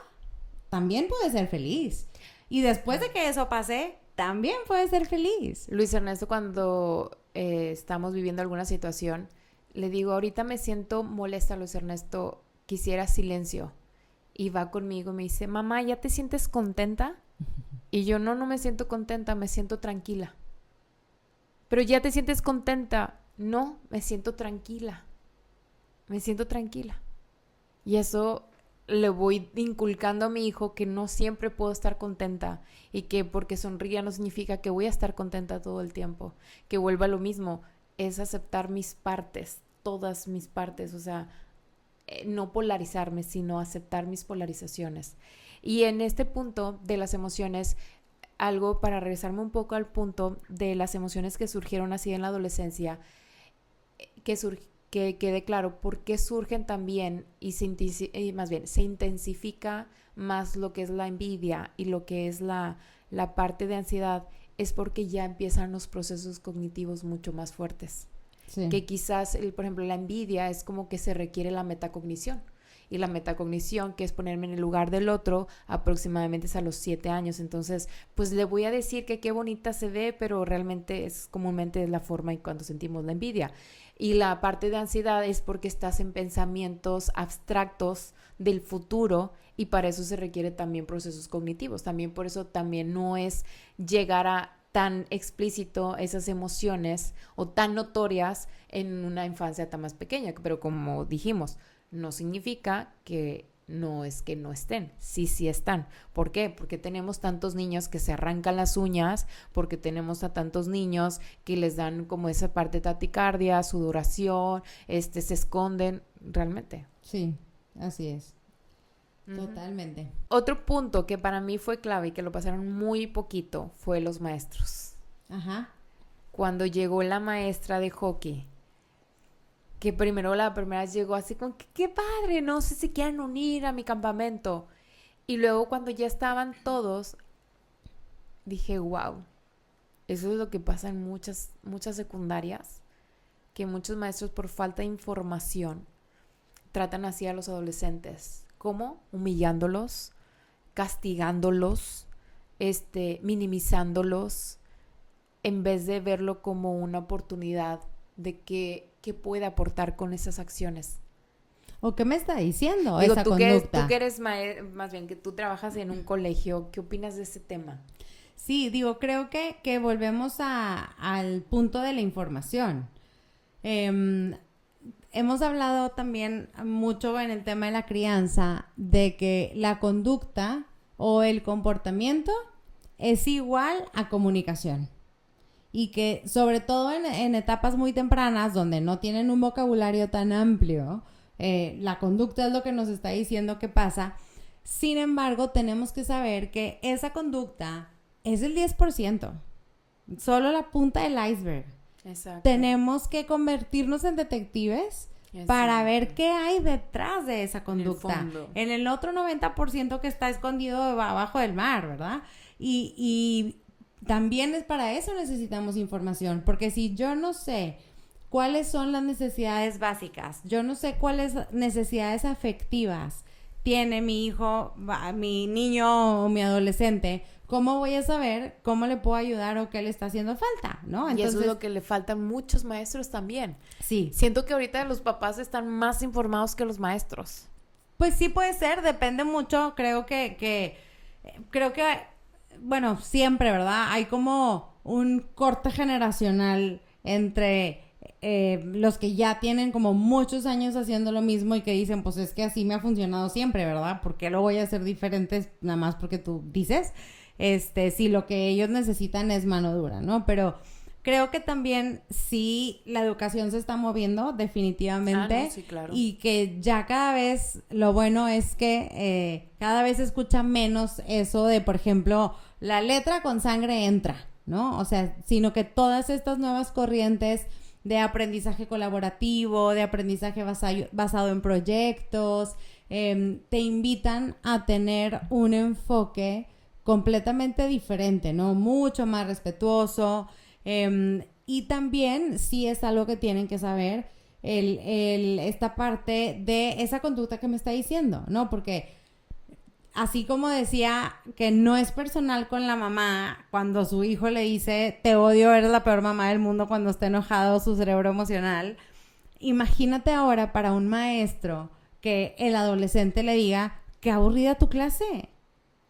también puedes ser feliz. Y después de que eso pase, también puedes ser feliz. Luis Ernesto, cuando estamos viviendo alguna situación, le digo, ahorita me siento molesta, Luis Ernesto, quisiera silencio. Y va conmigo y me dice, mamá, ¿ya te sientes contenta? Y yo, no me siento contenta, me siento tranquila. Pero ¿ya te sientes contenta? No, me siento tranquila. Me siento tranquila. Y eso le voy inculcando a mi hijo que no siempre puedo estar contenta y que porque sonría no significa que voy a estar contenta todo el tiempo. Que vuelva a lo mismo, es aceptar mis partes, todas mis partes, o sea, no polarizarme, sino aceptar mis polarizaciones. Y en este punto de las emociones, algo para regresarme un poco al punto de las emociones que surgieron así en la adolescencia, que quede claro por qué surgen también y más bien se intensifica más lo que es la envidia y lo que es la parte de ansiedad, es porque ya empiezan los procesos cognitivos mucho más fuertes. Sí. Que quizás, por ejemplo, la envidia es como que se requiere la metacognición. y la metacognición, que es ponerme en el lugar del otro, aproximadamente es a los 7 años. Entonces, pues le voy a decir que qué bonita se ve, pero realmente es comúnmente la forma en cuando sentimos la envidia. Y la parte de ansiedad es porque estás en pensamientos abstractos del futuro, y para eso se requiere también procesos cognitivos. También por eso también no es llegar a tan explícito esas emociones o tan notorias en una infancia tan más pequeña. Pero como dijimos, no significa que no estén. Sí están. ¿Por qué? Porque tenemos tantos niños que se arrancan las uñas, porque tenemos a tantos niños que les dan como esa parte de taquicardia, sudoración, se esconden realmente. Sí, así es. Totalmente. Otro punto que para mí fue clave y que lo pasaron muy poquito fue los maestros. Ajá. Cuando llegó la maestra de hockey, que primero la primera vez llegó así con que qué padre, no sé si quieren unir a mi campamento. Y luego cuando ya estaban todos, dije, wow, eso es lo que pasa en muchas secundarias, que muchos maestros por falta de información tratan así a los adolescentes. ¿Cómo? Humillándolos, castigándolos, minimizándolos, en vez de verlo como una oportunidad de qué puede aportar con esas acciones. ¿O qué me está diciendo Digo, esa tú conducta? que eres más bien que tú trabajas en un colegio, ¿qué opinas de ese tema? Sí, digo, creo que volvemos al punto de la información. Hemos hablado también mucho en el tema de la crianza de que la conducta o el comportamiento es igual a comunicación. Y que sobre todo en etapas muy tempranas donde no tienen un vocabulario tan amplio, la conducta es lo que nos está diciendo que pasa. Sin embargo, tenemos que saber que esa conducta es el 10%, solo la punta del iceberg. Exacto. Tenemos que convertirnos en detectives para ver qué hay detrás de esa conducta. En el otro 90% que está escondido abajo del mar, ¿verdad? Y también es para eso necesitamos información, porque si yo no sé cuáles son las necesidades básicas, yo no sé cuáles necesidades afectivas tiene mi hijo, mi niño o mi adolescente, ¿cómo voy a saber cómo le puedo ayudar o qué le está haciendo falta, ¿no? Entonces, y eso es lo que le faltan muchos maestros también. Sí. Siento que ahorita los papás están más informados que los maestros. Pues sí puede ser, depende mucho, creo que bueno, siempre, ¿verdad? Hay como un corte generacional entre los que ya tienen como muchos años haciendo lo mismo y que dicen, pues es que así me ha funcionado siempre, ¿verdad? ¿Por qué lo voy a hacer diferente nada más porque tú dices? Si lo que ellos necesitan es mano dura, ¿no? Pero creo que también sí la educación se está moviendo definitivamente. No, sí, claro. Y que ya cada vez lo bueno es que cada vez se escucha menos eso de, por ejemplo, la letra con sangre entra, ¿no? O sea, sino que todas estas nuevas corrientes de aprendizaje colaborativo, de aprendizaje basado en proyectos, te invitan a tener un enfoque completamente diferente, ¿no? Mucho más respetuoso, y también sí es algo que tienen que saber esta parte de esa conducta que me está diciendo, ¿no? Porque así como decía que no es personal con la mamá cuando su hijo le dice te odio, eres la peor mamá del mundo cuando está enojado su cerebro emocional, imagínate ahora para un maestro que el adolescente le diga qué aburrida tu clase.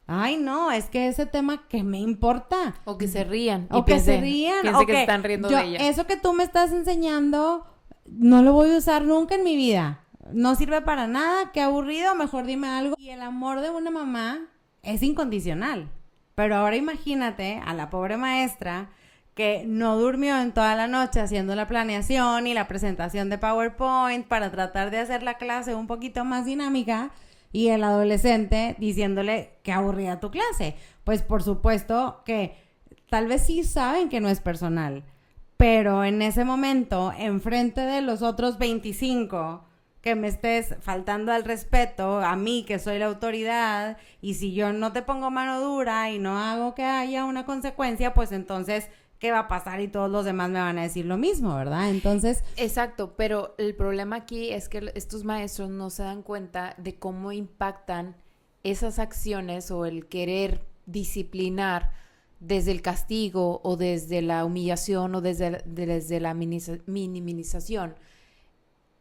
Ay, no, es que ese tema que me importa. O que se rían. O que se rían. Piense que están riendo de ella. Eso que tú me estás enseñando, no lo voy a usar nunca en mi vida. No sirve para nada, qué aburrido, mejor dime algo. Y el amor de una mamá es incondicional. Pero ahora imagínate a la pobre maestra que no durmió en toda la noche haciendo la planeación y la presentación de PowerPoint para tratar de hacer la clase un poquito más dinámica. Y el adolescente diciéndole qué aburrida tu clase. Pues por supuesto que tal vez sí saben que no es personal, pero en ese momento, enfrente de los otros 25, que me estés faltando al respeto a mí, que soy la autoridad, y si yo no te pongo mano dura y no hago que haya una consecuencia, pues entonces, ¿qué va a pasar? Y todos los demás me van a decir lo mismo, ¿verdad? Entonces... Exacto, pero el problema aquí es que estos maestros no se dan cuenta de cómo impactan esas acciones o el querer disciplinar desde el castigo o desde la humillación o desde la minimización,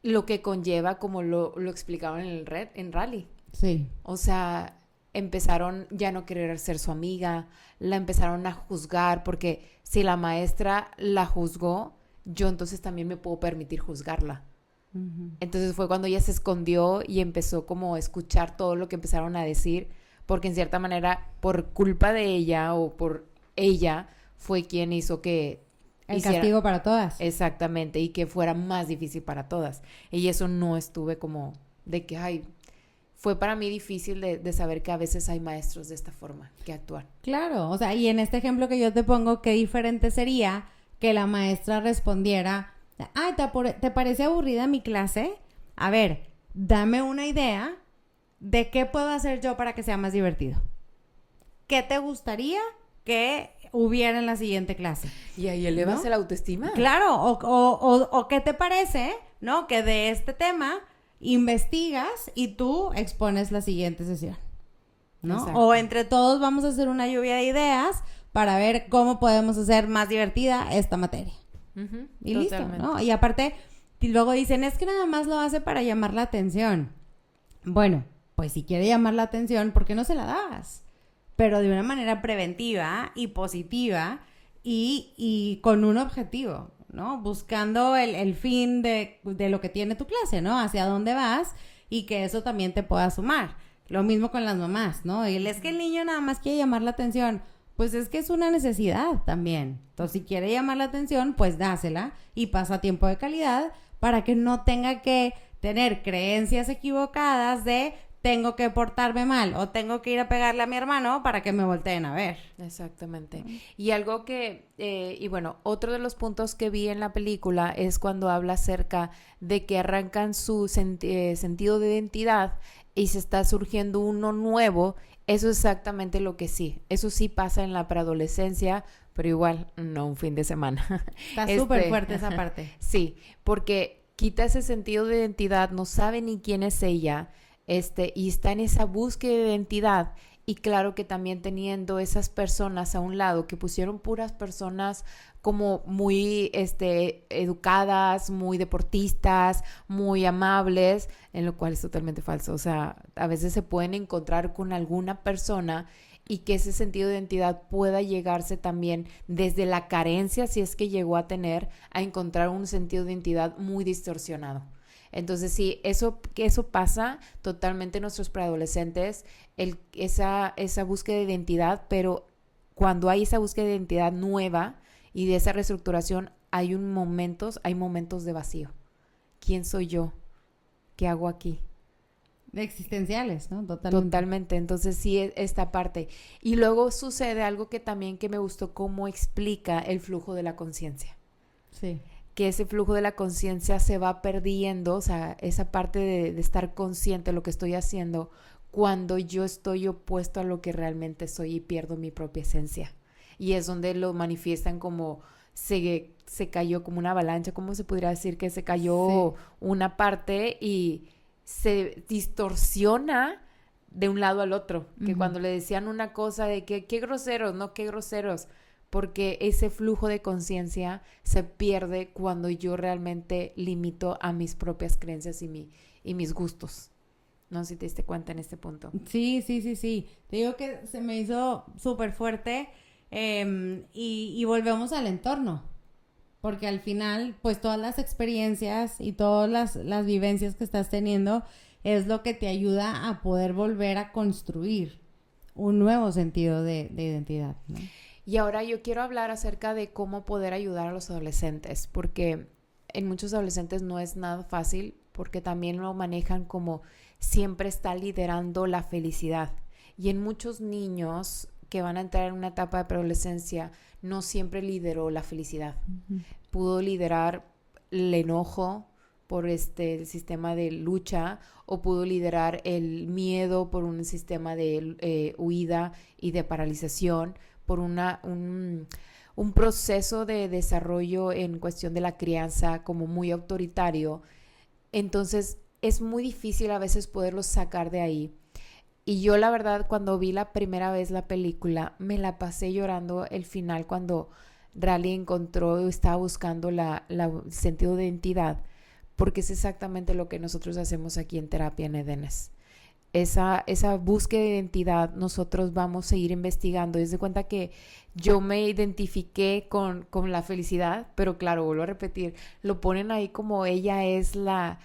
lo que conlleva, como lo explicaban en Rally. Sí. O sea, empezaron ya a no querer ser su amiga, la empezaron a juzgar, porque si la maestra la juzgó, yo entonces también me puedo permitir juzgarla. Uh-huh. Entonces fue cuando ella se escondió y empezó como a escuchar todo lo que empezaron a decir, porque en cierta manera, por culpa de ella o por ella, fue quien hizo que el castigo para todas. Exactamente, y que fuera más difícil para todas. Y eso no estuve como de que, ay, fue para mí difícil de saber que a veces hay maestros de esta forma que actúan. Claro, o sea, y en este ejemplo que yo te pongo, qué diferente sería que la maestra respondiera, ay, ¿te parece aburrida mi clase? A ver, dame una idea de qué puedo hacer yo para que sea más divertido. ¿Qué te gustaría que hubiera en la siguiente clase? Y ahí elevas, ¿no?, la autoestima. Claro, o ¿qué te parece, no? Que de este tema investigas y tú expones la siguiente sesión, ¿no? Exacto. O entre todos vamos a hacer una lluvia de ideas para ver cómo podemos hacer más divertida esta materia. Uh-huh, y totalmente. Listo, ¿no? Y aparte, luego dicen, es que nada más lo hace para llamar la atención. Bueno, pues si quiere llamar la atención, ¿por qué no se la das? Pero de una manera preventiva y positiva y con un objetivo, ¿no? Buscando el fin de lo que tiene tu clase, ¿no? Hacia dónde vas y que eso también te pueda sumar. Lo mismo con las mamás, ¿no? Y es que el niño nada más quiere llamar la atención. Pues es que es una necesidad también. Entonces, si quiere llamar la atención, pues dásela y pasa tiempo de calidad para que no tenga que tener creencias equivocadas de tengo que portarme mal o tengo que ir a pegarle a mi hermano para que me volteen a ver. Exactamente. Y algo que, y bueno, otro de los puntos que vi en la película es cuando habla acerca de que arrancan su sentido de identidad y se está surgiendo uno nuevo. Eso es exactamente lo que sí. Eso sí pasa en la preadolescencia, pero igual no un fin de semana. Está súper fuerte esa parte. Sí, porque quita ese sentido de identidad, no sabe ni quién es ella, y está en esa búsqueda de identidad. Y claro que también teniendo esas personas a un lado que pusieron puras personas como muy educadas, muy deportistas, muy amables, en lo cual es totalmente falso. O sea, a veces se pueden encontrar con alguna persona y que ese sentido de identidad pueda llegarse también desde la carencia, si es que llegó a tener, a encontrar un sentido de identidad muy distorsionado. Entonces sí, eso pasa totalmente en nuestros preadolescentes, esa búsqueda de identidad, pero cuando hay esa búsqueda de identidad nueva y de esa reestructuración, hay momentos de vacío. ¿Quién soy yo? ¿Qué hago aquí? Existenciales, ¿no? Totalmente. Entonces sí, esta parte. Y luego sucede algo que también que me gustó, cómo explica el flujo de la conciencia. Sí. Que ese flujo de la conciencia se va perdiendo, o sea, esa parte de estar consciente de lo que estoy haciendo cuando yo estoy opuesto a lo que realmente soy y pierdo mi propia esencia. Y es donde lo manifiestan como se cayó como una avalancha, ¿cómo se podría decir? Que se cayó una parte y se distorsiona de un lado al otro. Que cuando le decían una cosa de que qué groseros, no qué groseros, porque ese flujo de conciencia se pierde cuando yo realmente limito a mis propias creencias y mis gustos. No sé si te diste cuenta en este punto. Sí. Te digo que se me hizo súper fuerte y volvemos al entorno. Porque al final, pues todas las experiencias y todas las vivencias que estás teniendo es lo que te ayuda a poder volver a construir un nuevo sentido de identidad, ¿no? Y ahora yo quiero hablar acerca de cómo poder ayudar a los adolescentes, porque en muchos adolescentes no es nada fácil, porque también lo manejan como siempre está liderando la felicidad. Y en muchos niños que van a entrar en una etapa de preadolescencia, no siempre lideró la felicidad. Uh-huh. Pudo liderar el enojo por el sistema de lucha, o pudo liderar el miedo por un sistema de huida y de paralización, por un un proceso de desarrollo en cuestión de la crianza como muy autoritario. Entonces es muy difícil a veces poderlos sacar de ahí. Y yo la verdad cuando vi la primera vez la película me la pasé llorando el final cuando Riley encontró o estaba buscando el sentido de identidad, porque es exactamente lo que nosotros hacemos aquí en Terapia en Edenes. Esa búsqueda de identidad nosotros vamos a seguir investigando. Y de cuenta que yo me identifiqué con la felicidad, pero claro, vuelvo a repetir, lo ponen ahí como ella es la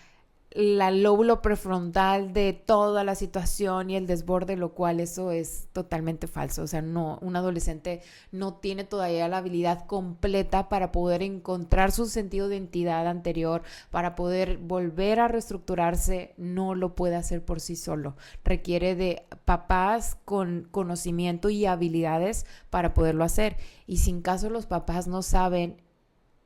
lóbulo prefrontal de toda la situación y el desborde, lo cual eso es totalmente falso. O sea, no, un adolescente no tiene todavía la habilidad completa para poder encontrar su sentido de identidad anterior, para poder volver a reestructurarse, no lo puede hacer por sí solo. Requiere de papás con conocimiento y habilidades para poderlo hacer. Y si en caso los papás no saben,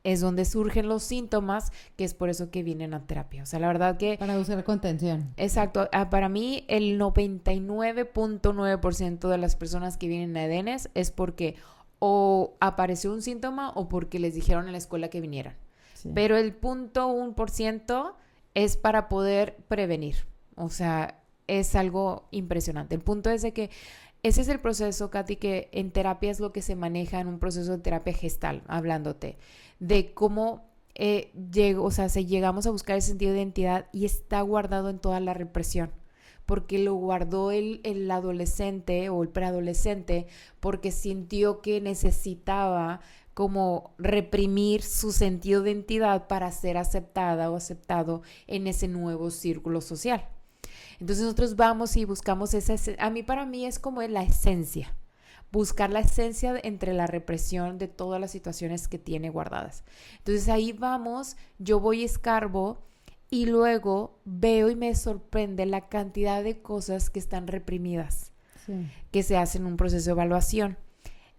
es donde surgen los síntomas, que es por eso que vienen a terapia. O sea, la verdad que... Para buscar contención. Exacto. Para mí, el 99.9% de las personas que vienen a Edenes es porque o apareció un síntoma o porque les dijeron en la escuela que vinieran. Sí. Pero el 0.1% es para poder prevenir. O sea, es algo impresionante. El punto es de que ese es el proceso, Katy, que en terapia es lo que se maneja en un proceso de terapia gestal, hablándote de cómo llegamos a buscar el sentido de identidad y está guardado en toda la represión, porque lo guardó el adolescente o el preadolescente porque sintió que necesitaba como reprimir su sentido de identidad para ser aceptada o aceptado en ese nuevo círculo social. Entonces nosotros vamos y buscamos para mí es como la esencia, buscar la esencia entre la represión de todas las situaciones que tiene guardadas. Entonces ahí vamos, yo voy y escarbo y luego veo y me sorprende la cantidad de cosas que están reprimidas, sí, que se hacen en un proceso de evaluación.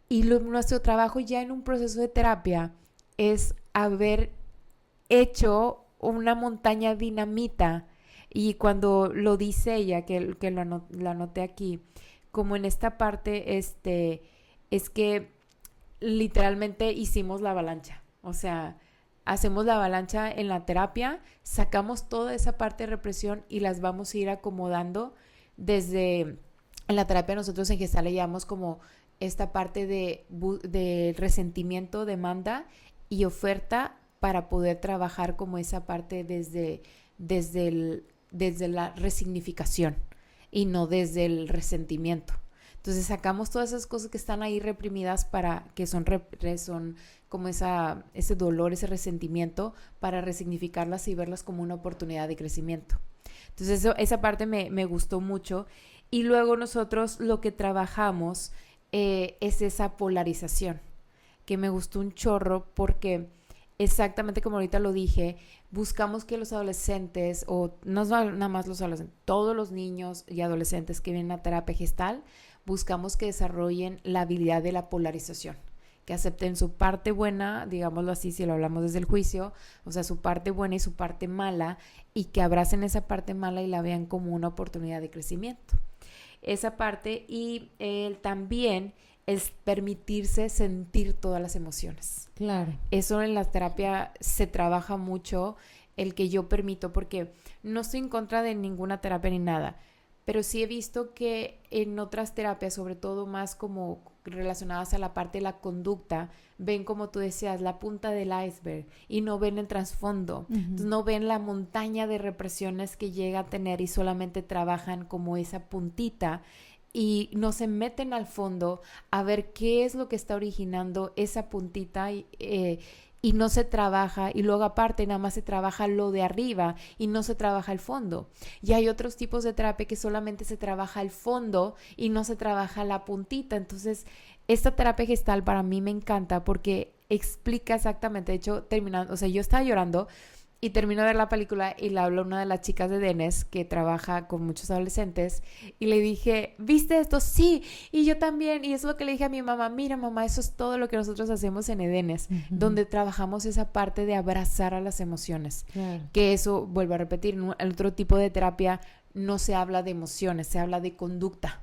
Y nuestro trabajo ya en un proceso de terapia es haber hecho una montaña dinamita. Y cuando lo dice ella, que lo anoté aquí, como en esta parte, es que literalmente hicimos la avalancha. O sea, hacemos la avalancha en la terapia, sacamos toda esa parte de represión y las vamos a ir acomodando desde... En la terapia nosotros en Gestalt le llamamos como esta parte de resentimiento, demanda y oferta para poder trabajar como esa parte desde la resignificación y no desde el resentimiento. Entonces sacamos todas esas cosas que están ahí reprimidas para que son como ese dolor, ese resentimiento, para resignificarlas y verlas como una oportunidad de crecimiento. Entonces esa parte me gustó mucho. Y luego nosotros lo que trabajamos es esa polarización, que me gustó un chorro porque exactamente como ahorita lo dije, buscamos que los adolescentes, o no nada más los adolescentes, todos los niños y adolescentes que vienen a terapia gestal, buscamos que desarrollen la habilidad de la polarización, que acepten su parte buena, digámoslo así, si lo hablamos desde el juicio, o sea, su parte buena y su parte mala, y que abracen esa parte mala y la vean como una oportunidad de crecimiento. Esa parte, y también es permitirse sentir todas las emociones. Claro. Eso en la terapia se trabaja mucho, el que yo permito, porque no estoy en contra de ninguna terapia ni nada, pero sí he visto que en otras terapias, sobre todo más como relacionadas a la parte de la conducta, ven, como tú decías, la punta del iceberg y no ven el trasfondo. Uh-huh. Entonces, no ven la montaña de represiones que llega a tener y solamente trabajan como esa puntita y no se meten al fondo a ver qué es lo que está originando esa puntita y no se trabaja, y luego aparte nada más se trabaja lo de arriba y no se trabaja el fondo. Y hay otros tipos de terapia que solamente se trabaja el fondo y no se trabaja la puntita. Entonces, esta terapia gestal para mí me encanta porque explica exactamente. De hecho, terminando, o sea, yo estaba llorando y termino de ver la película y le hablo a una de las chicas de Edenes que trabaja con muchos adolescentes y le dije, ¿viste esto? Sí, y yo también. Y es lo que le dije a mi mamá, mira mamá, eso es todo lo que nosotros hacemos en Edenes, uh-huh, donde trabajamos esa parte de abrazar a las emociones. Claro. Que eso, vuelvo a repetir, en el otro tipo de terapia no se habla de emociones, se habla de conducta.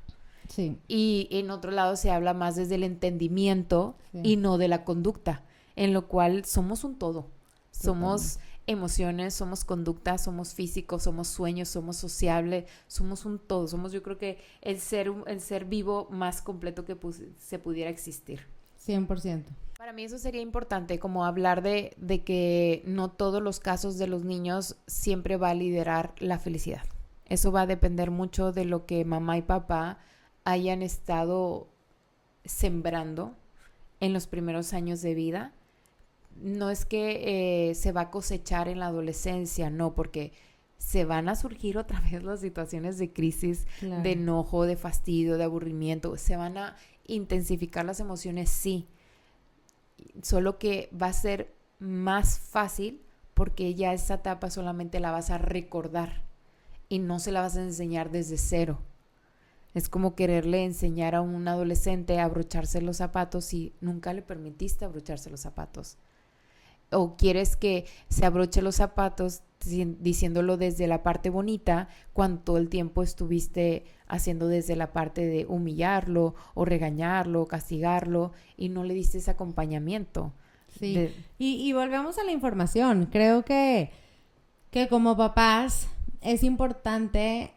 Sí. Y en otro lado se habla más desde el entendimiento y no de la conducta, en lo cual somos un todo. Somos emociones, somos conducta, somos físicos, somos sueños, somos sociable, somos un todo. Somos, yo creo que el ser vivo más completo que se pudiera existir. 100%. Para mí eso sería importante, como hablar de que no todos los casos de los niños siempre va a liderar la felicidad. Eso va a depender mucho de lo que mamá y papá hayan estado sembrando en los primeros años de vida. No es que se va a cosechar en la adolescencia, no, porque se van a surgir otra vez las situaciones de crisis, claro, de enojo, de fastidio, de aburrimiento. Se van a intensificar las emociones, sí. Solo que va a ser más fácil porque ya esa etapa solamente la vas a recordar y no se la vas a enseñar desde cero. Es como quererle enseñar a un adolescente a abrocharse los zapatos y nunca le permitiste abrocharse los zapatos. O quieres que se abroche los zapatos diciéndolo desde la parte bonita cuando todo el tiempo estuviste haciendo desde la parte de humillarlo o regañarlo o castigarlo y no le diste ese acompañamiento. Sí, y volvemos a la información. Creo que como papás es importante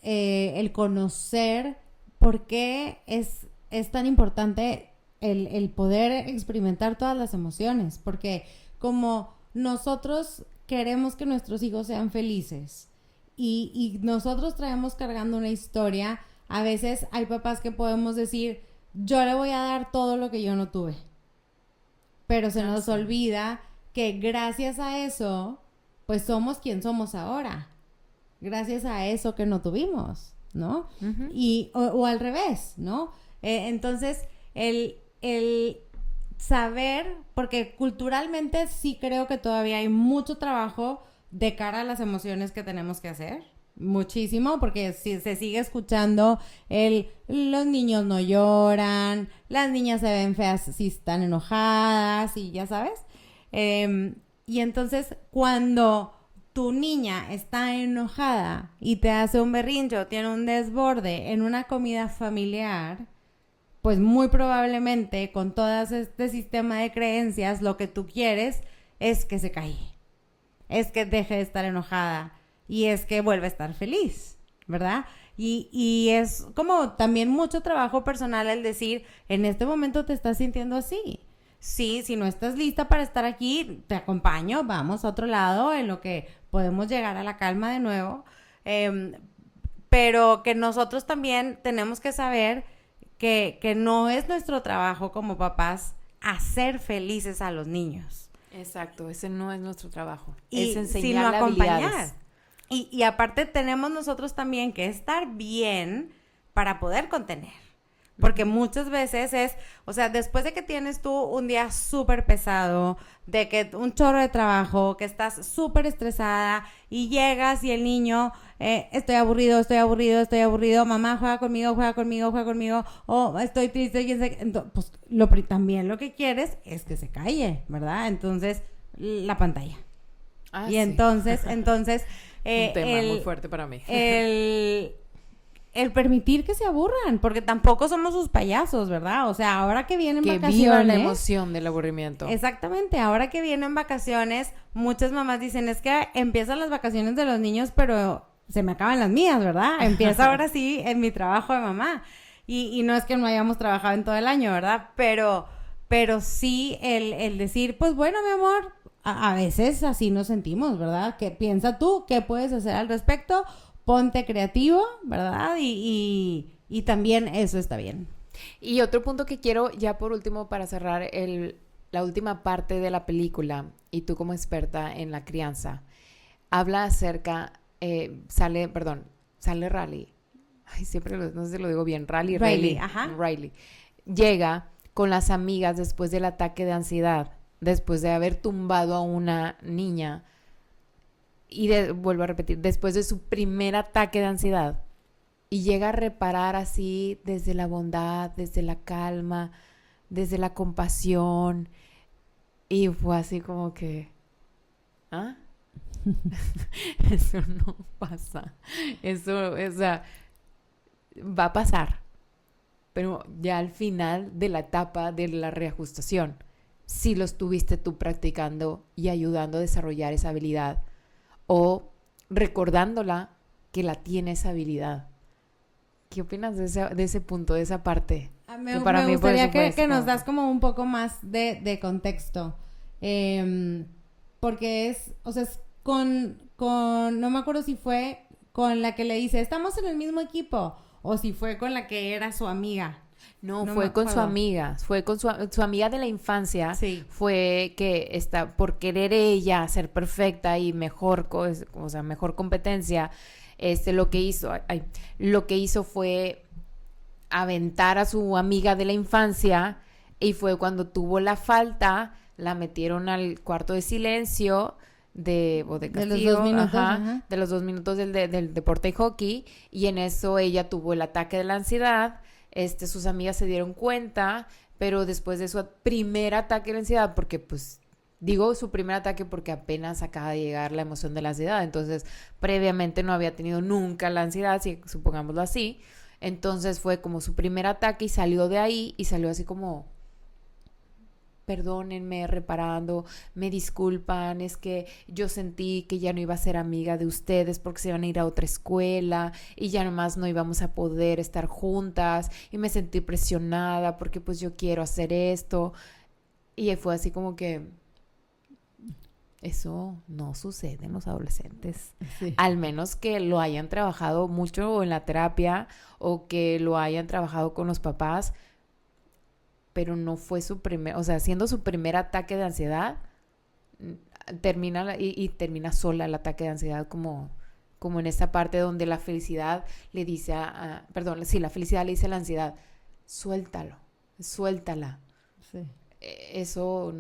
el conocer por qué es tan importante el poder experimentar todas las emociones, porque como nosotros queremos que nuestros hijos sean felices y nosotros traemos cargando una historia, a veces hay papás que podemos decir, yo le voy a dar todo lo que yo no tuve, pero se nos olvida que gracias a eso, pues somos quien somos ahora, gracias a eso que no tuvimos, ¿no? Uh-huh. O al revés, ¿no? Entonces, el saber, porque culturalmente sí creo que todavía hay mucho trabajo de cara a las emociones que tenemos que hacer, muchísimo, porque si se sigue escuchando los niños no lloran, las niñas se ven feas si están enojadas y ya sabes, y entonces cuando tu niña está enojada y te hace un berrinche o tiene un desborde en una comida familiar, pues muy probablemente con todo este sistema de creencias lo que tú quieres es que se calle, es que deje de estar enojada y es que vuelva a estar feliz, ¿verdad? Y es como también mucho trabajo personal el decir, en este momento te estás sintiendo así. Sí, si no estás lista para estar aquí, te acompaño, vamos a otro lado en lo que podemos llegar a la calma de nuevo, pero que nosotros también tenemos que saber que no es nuestro trabajo como papás hacer felices a los niños. Exacto, ese no es nuestro trabajo. Es enseñarle habilidades. Y aparte tenemos nosotros también que estar bien para poder contener. Porque muchas veces o sea, después de que tienes tú un día súper pesado, de que un chorro de trabajo, que estás súper estresada y llegas y el niño, estoy aburrido, mamá, juega conmigo, o estoy triste, pues también lo que quieres es que se calle, ¿verdad? Entonces, la pantalla. Y entonces, un tema muy fuerte para mí. El permitir que se aburran, porque tampoco somos sus payasos, ¿verdad? O sea, ahora que vienen vacaciones... Que vivan la emoción del aburrimiento. Exactamente, ahora que vienen vacaciones, muchas mamás dicen, es que empiezan las vacaciones de los niños, pero se me acaban las mías, ¿verdad? Empieza ahora sí en mi trabajo de mamá. Y no es que no hayamos trabajado en todo el año, ¿verdad? Pero sí el decir, pues bueno, mi amor, a veces así nos sentimos, ¿verdad? ¿Qué piensa tú? ¿Qué puedes hacer al respecto? Ponte creativo, ¿verdad? Y también eso está bien. Y otro punto que quiero, ya por último, para cerrar la última parte de la película, y tú como experta en la crianza, habla acerca, sale Riley. Ay, siempre no sé si lo digo bien. Riley. Ajá. Riley. Llega con las amigas después del ataque de ansiedad, después de haber tumbado a una niña. Y vuelvo a repetir, después de su primer ataque de ansiedad, y llega a reparar así desde la bondad, desde la calma, desde la compasión, y fue así como que, ¿ah? Eso no pasa, eso, o sea, va a pasar, pero ya al final de la etapa de la reajustación, si lo estuviste tú practicando y ayudando a desarrollar esa habilidad o recordándola que la tiene esa habilidad. ¿Qué opinas de ese punto, de esa parte? Me gustaría que nos das como un poco más de contexto. Porque es no me acuerdo si fue con la que le dice, estamos en el mismo equipo, o si fue con la que era su amiga. No, fue con su amiga, fue con su amiga de la infancia, sí. Fue que por querer ella ser perfecta y mejor competencia, lo que hizo fue aventar a su amiga de la infancia, y fue cuando tuvo la falta, la metieron al cuarto de silencio de castigo, de los 2 minutos, de los 2 minutos del deporte de hockey, y en eso ella tuvo el ataque de la ansiedad. Sus amigas se dieron cuenta, pero después de su primer ataque de ansiedad, porque pues digo su primer ataque porque apenas acaba de llegar la emoción de la ansiedad, entonces previamente no había tenido nunca la ansiedad, si supongámoslo así. Entonces fue como su primer ataque y salió de ahí y salió así como, perdónenme, reparando, me disculpan, es que yo sentí que ya no iba a ser amiga de ustedes porque se iban a ir a otra escuela y ya nomás no íbamos a poder estar juntas, y me sentí presionada porque pues yo quiero hacer esto. Y fue así como que eso no sucede en los adolescentes, sí. Al menos que lo hayan trabajado mucho en la terapia o que lo hayan trabajado con los papás, pero no fue siendo su primer ataque de ansiedad, termina termina sola el ataque de ansiedad, como en esa parte donde la felicidad le dice la felicidad le dice a la ansiedad, suéltala. Sí. Eso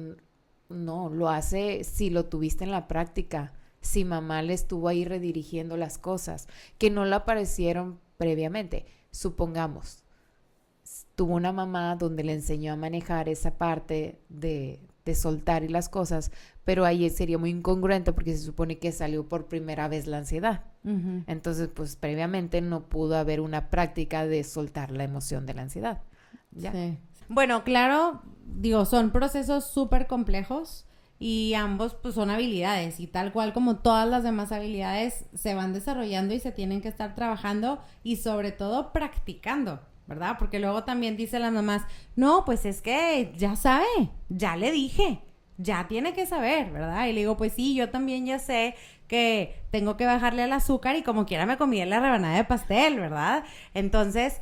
no lo hace si lo tuviste en la práctica, si mamá le estuvo ahí redirigiendo las cosas, que no le aparecieron previamente. Supongamos, tuvo una mamá donde le enseñó a manejar esa parte de soltar y las cosas, pero ahí sería muy incongruente porque se supone que salió por primera vez la ansiedad. Uh-huh. Entonces, pues previamente no pudo haber una práctica de soltar la emoción de la ansiedad. ¿Ya? Sí. Bueno, claro, son procesos súper complejos y ambos pues son habilidades, y tal cual como todas las demás habilidades se van desarrollando y se tienen que estar trabajando y sobre todo practicando, ¿verdad? Porque luego también dicen las mamás, no, pues es que ya sabe, ya le dije, ya tiene que saber, ¿verdad? Y le digo, pues sí, yo también ya sé que tengo que bajarle al azúcar y como quiera me comí la rebanada de pastel, ¿verdad? Entonces,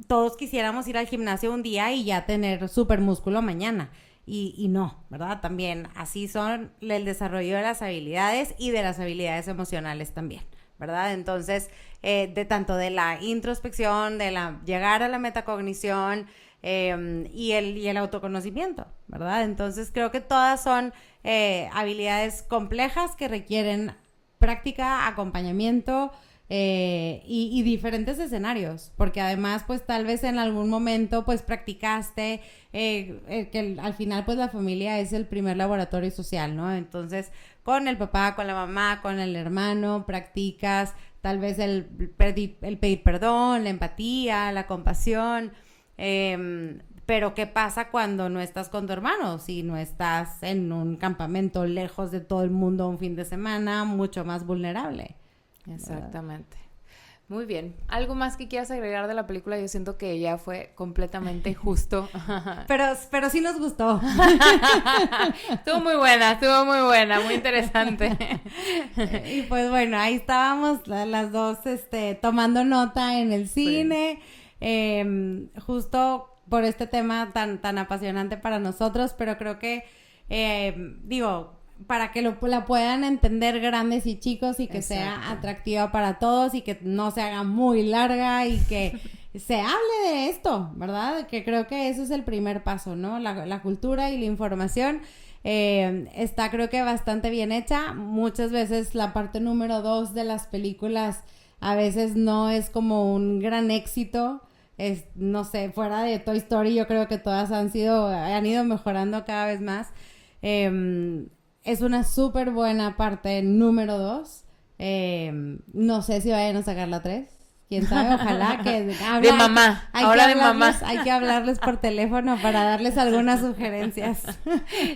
todos quisiéramos ir al gimnasio un día y ya tener súper músculo mañana. Y no, ¿verdad? También así son el desarrollo de las habilidades y de las habilidades emocionales también, ¿verdad? Entonces, de tanto de la introspección, de llegar a la metacognición y el autoconocimiento, ¿verdad? Entonces, creo que todas son habilidades complejas que requieren práctica, acompañamiento, y diferentes escenarios, porque además pues tal vez en algún momento pues practicaste que al final pues la familia es el primer laboratorio social, ¿no? Entonces con el papá, con la mamá, con el hermano practicas tal vez el pedir perdón, la empatía, la compasión, pero ¿qué pasa cuando no estás con tu hermano? Si no estás en un campamento lejos de todo el mundo un fin de semana, mucho más vulnerable. Exactamente. Muy bien. ¿Algo más que quieras agregar de la película? Yo siento que ya fue completamente justo. Pero sí nos gustó. Estuvo muy buena, muy interesante. Y pues bueno, ahí estábamos las dos tomando nota en el cine, sí. Justo por este tema tan apasionante para nosotros, pero creo que, para que la puedan entender grandes y chicos y que Exacto. sea atractiva para todos y que no se haga muy larga y que se hable de esto, ¿verdad? Que creo que eso es el primer paso, ¿no? La cultura y la información está creo que bastante bien hecha. Muchas veces la parte número 2 de las películas a veces no es como un gran éxito. No sé, fuera de Toy Story yo creo que todas han ido mejorando cada vez más. Es una súper buena parte número 2. No sé si vayan a sacar la 3. quién sabe, ojalá que... de mamá, ahora de mamá. Hay que hablarles por teléfono para darles algunas sugerencias.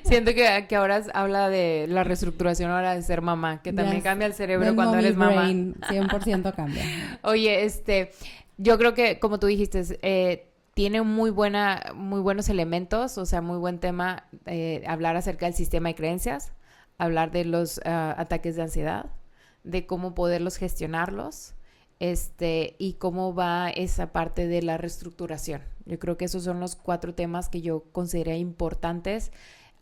Siento que ahora habla de la reestructuración ahora de ser mamá, que también cambia el cerebro cuando eres mamá. Brain, 100% cambia. Oye, yo creo que, como tú dijiste, tiene muy buenos elementos, o sea, muy buen tema, hablar acerca del sistema de creencias, hablar de los ataques de ansiedad, de cómo poderlos gestionarlos, y cómo va esa parte de la reestructuración. Yo creo que esos son los 4 temas que yo consideré importantes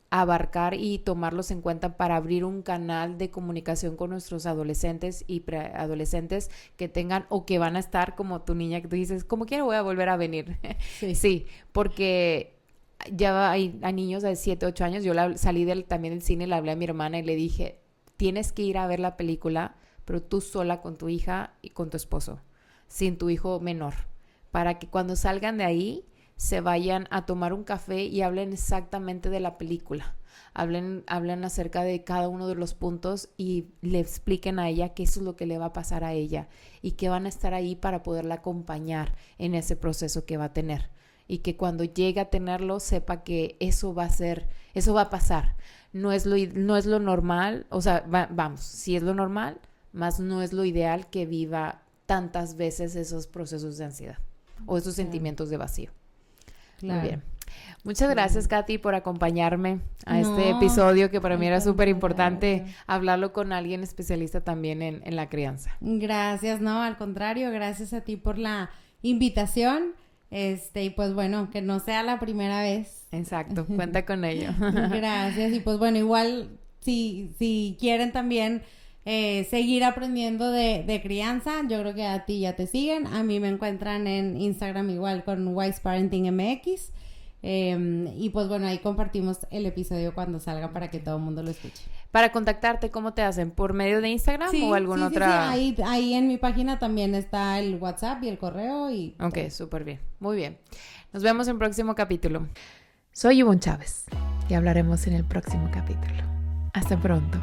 abarcar y tomarlos en cuenta para abrir un canal de comunicación con nuestros adolescentes y preadolescentes que tengan o que van a estar como tu niña, que tú dices, como quiera voy a volver a venir. Sí, sí, porque ya hay niños de 7, 8 años. Yo salí también del cine, le hablé a mi hermana y le dije, tienes que ir a ver la película, pero tú sola con tu hija y con tu esposo, sin tu hijo menor, para que cuando salgan de ahí se vayan a tomar un café y hablen exactamente de la película. Hablen acerca de cada uno de los puntos y le expliquen a ella que eso es lo que le va a pasar a ella y que van a estar ahí para poderla acompañar en ese proceso que va a tener. Y que cuando llegue a tenerlo sepa que eso va a pasar. No es lo normal, o sea, sí es lo normal, mas no es lo ideal que viva tantas veces esos procesos de ansiedad o esos sentimientos de vacío. Claro. Muy bien. Muchas gracias, Katy, por acompañarme a este episodio que para mí era súper importante hablarlo con alguien especialista también en la crianza. Gracias, no, al contrario, gracias a ti por la invitación. Y pues bueno, que no sea la primera vez. Exacto, cuenta con ello. Gracias, y pues bueno, igual si quieren también seguir aprendiendo de crianza, yo creo que a ti ya te siguen, a mí me encuentran en Instagram igual con Wise Parenting MX, y pues bueno, ahí compartimos el episodio cuando salga para que todo el mundo lo escuche. Para contactarte, ¿cómo te hacen? ¿Por medio de Instagram o alguna otra? Sí. Ahí en mi página también está el WhatsApp y el correo y... Ok, súper bien. Muy bien. Nos vemos en el próximo capítulo. Soy Ivonne Chávez y hablaremos en el próximo capítulo. Hasta pronto.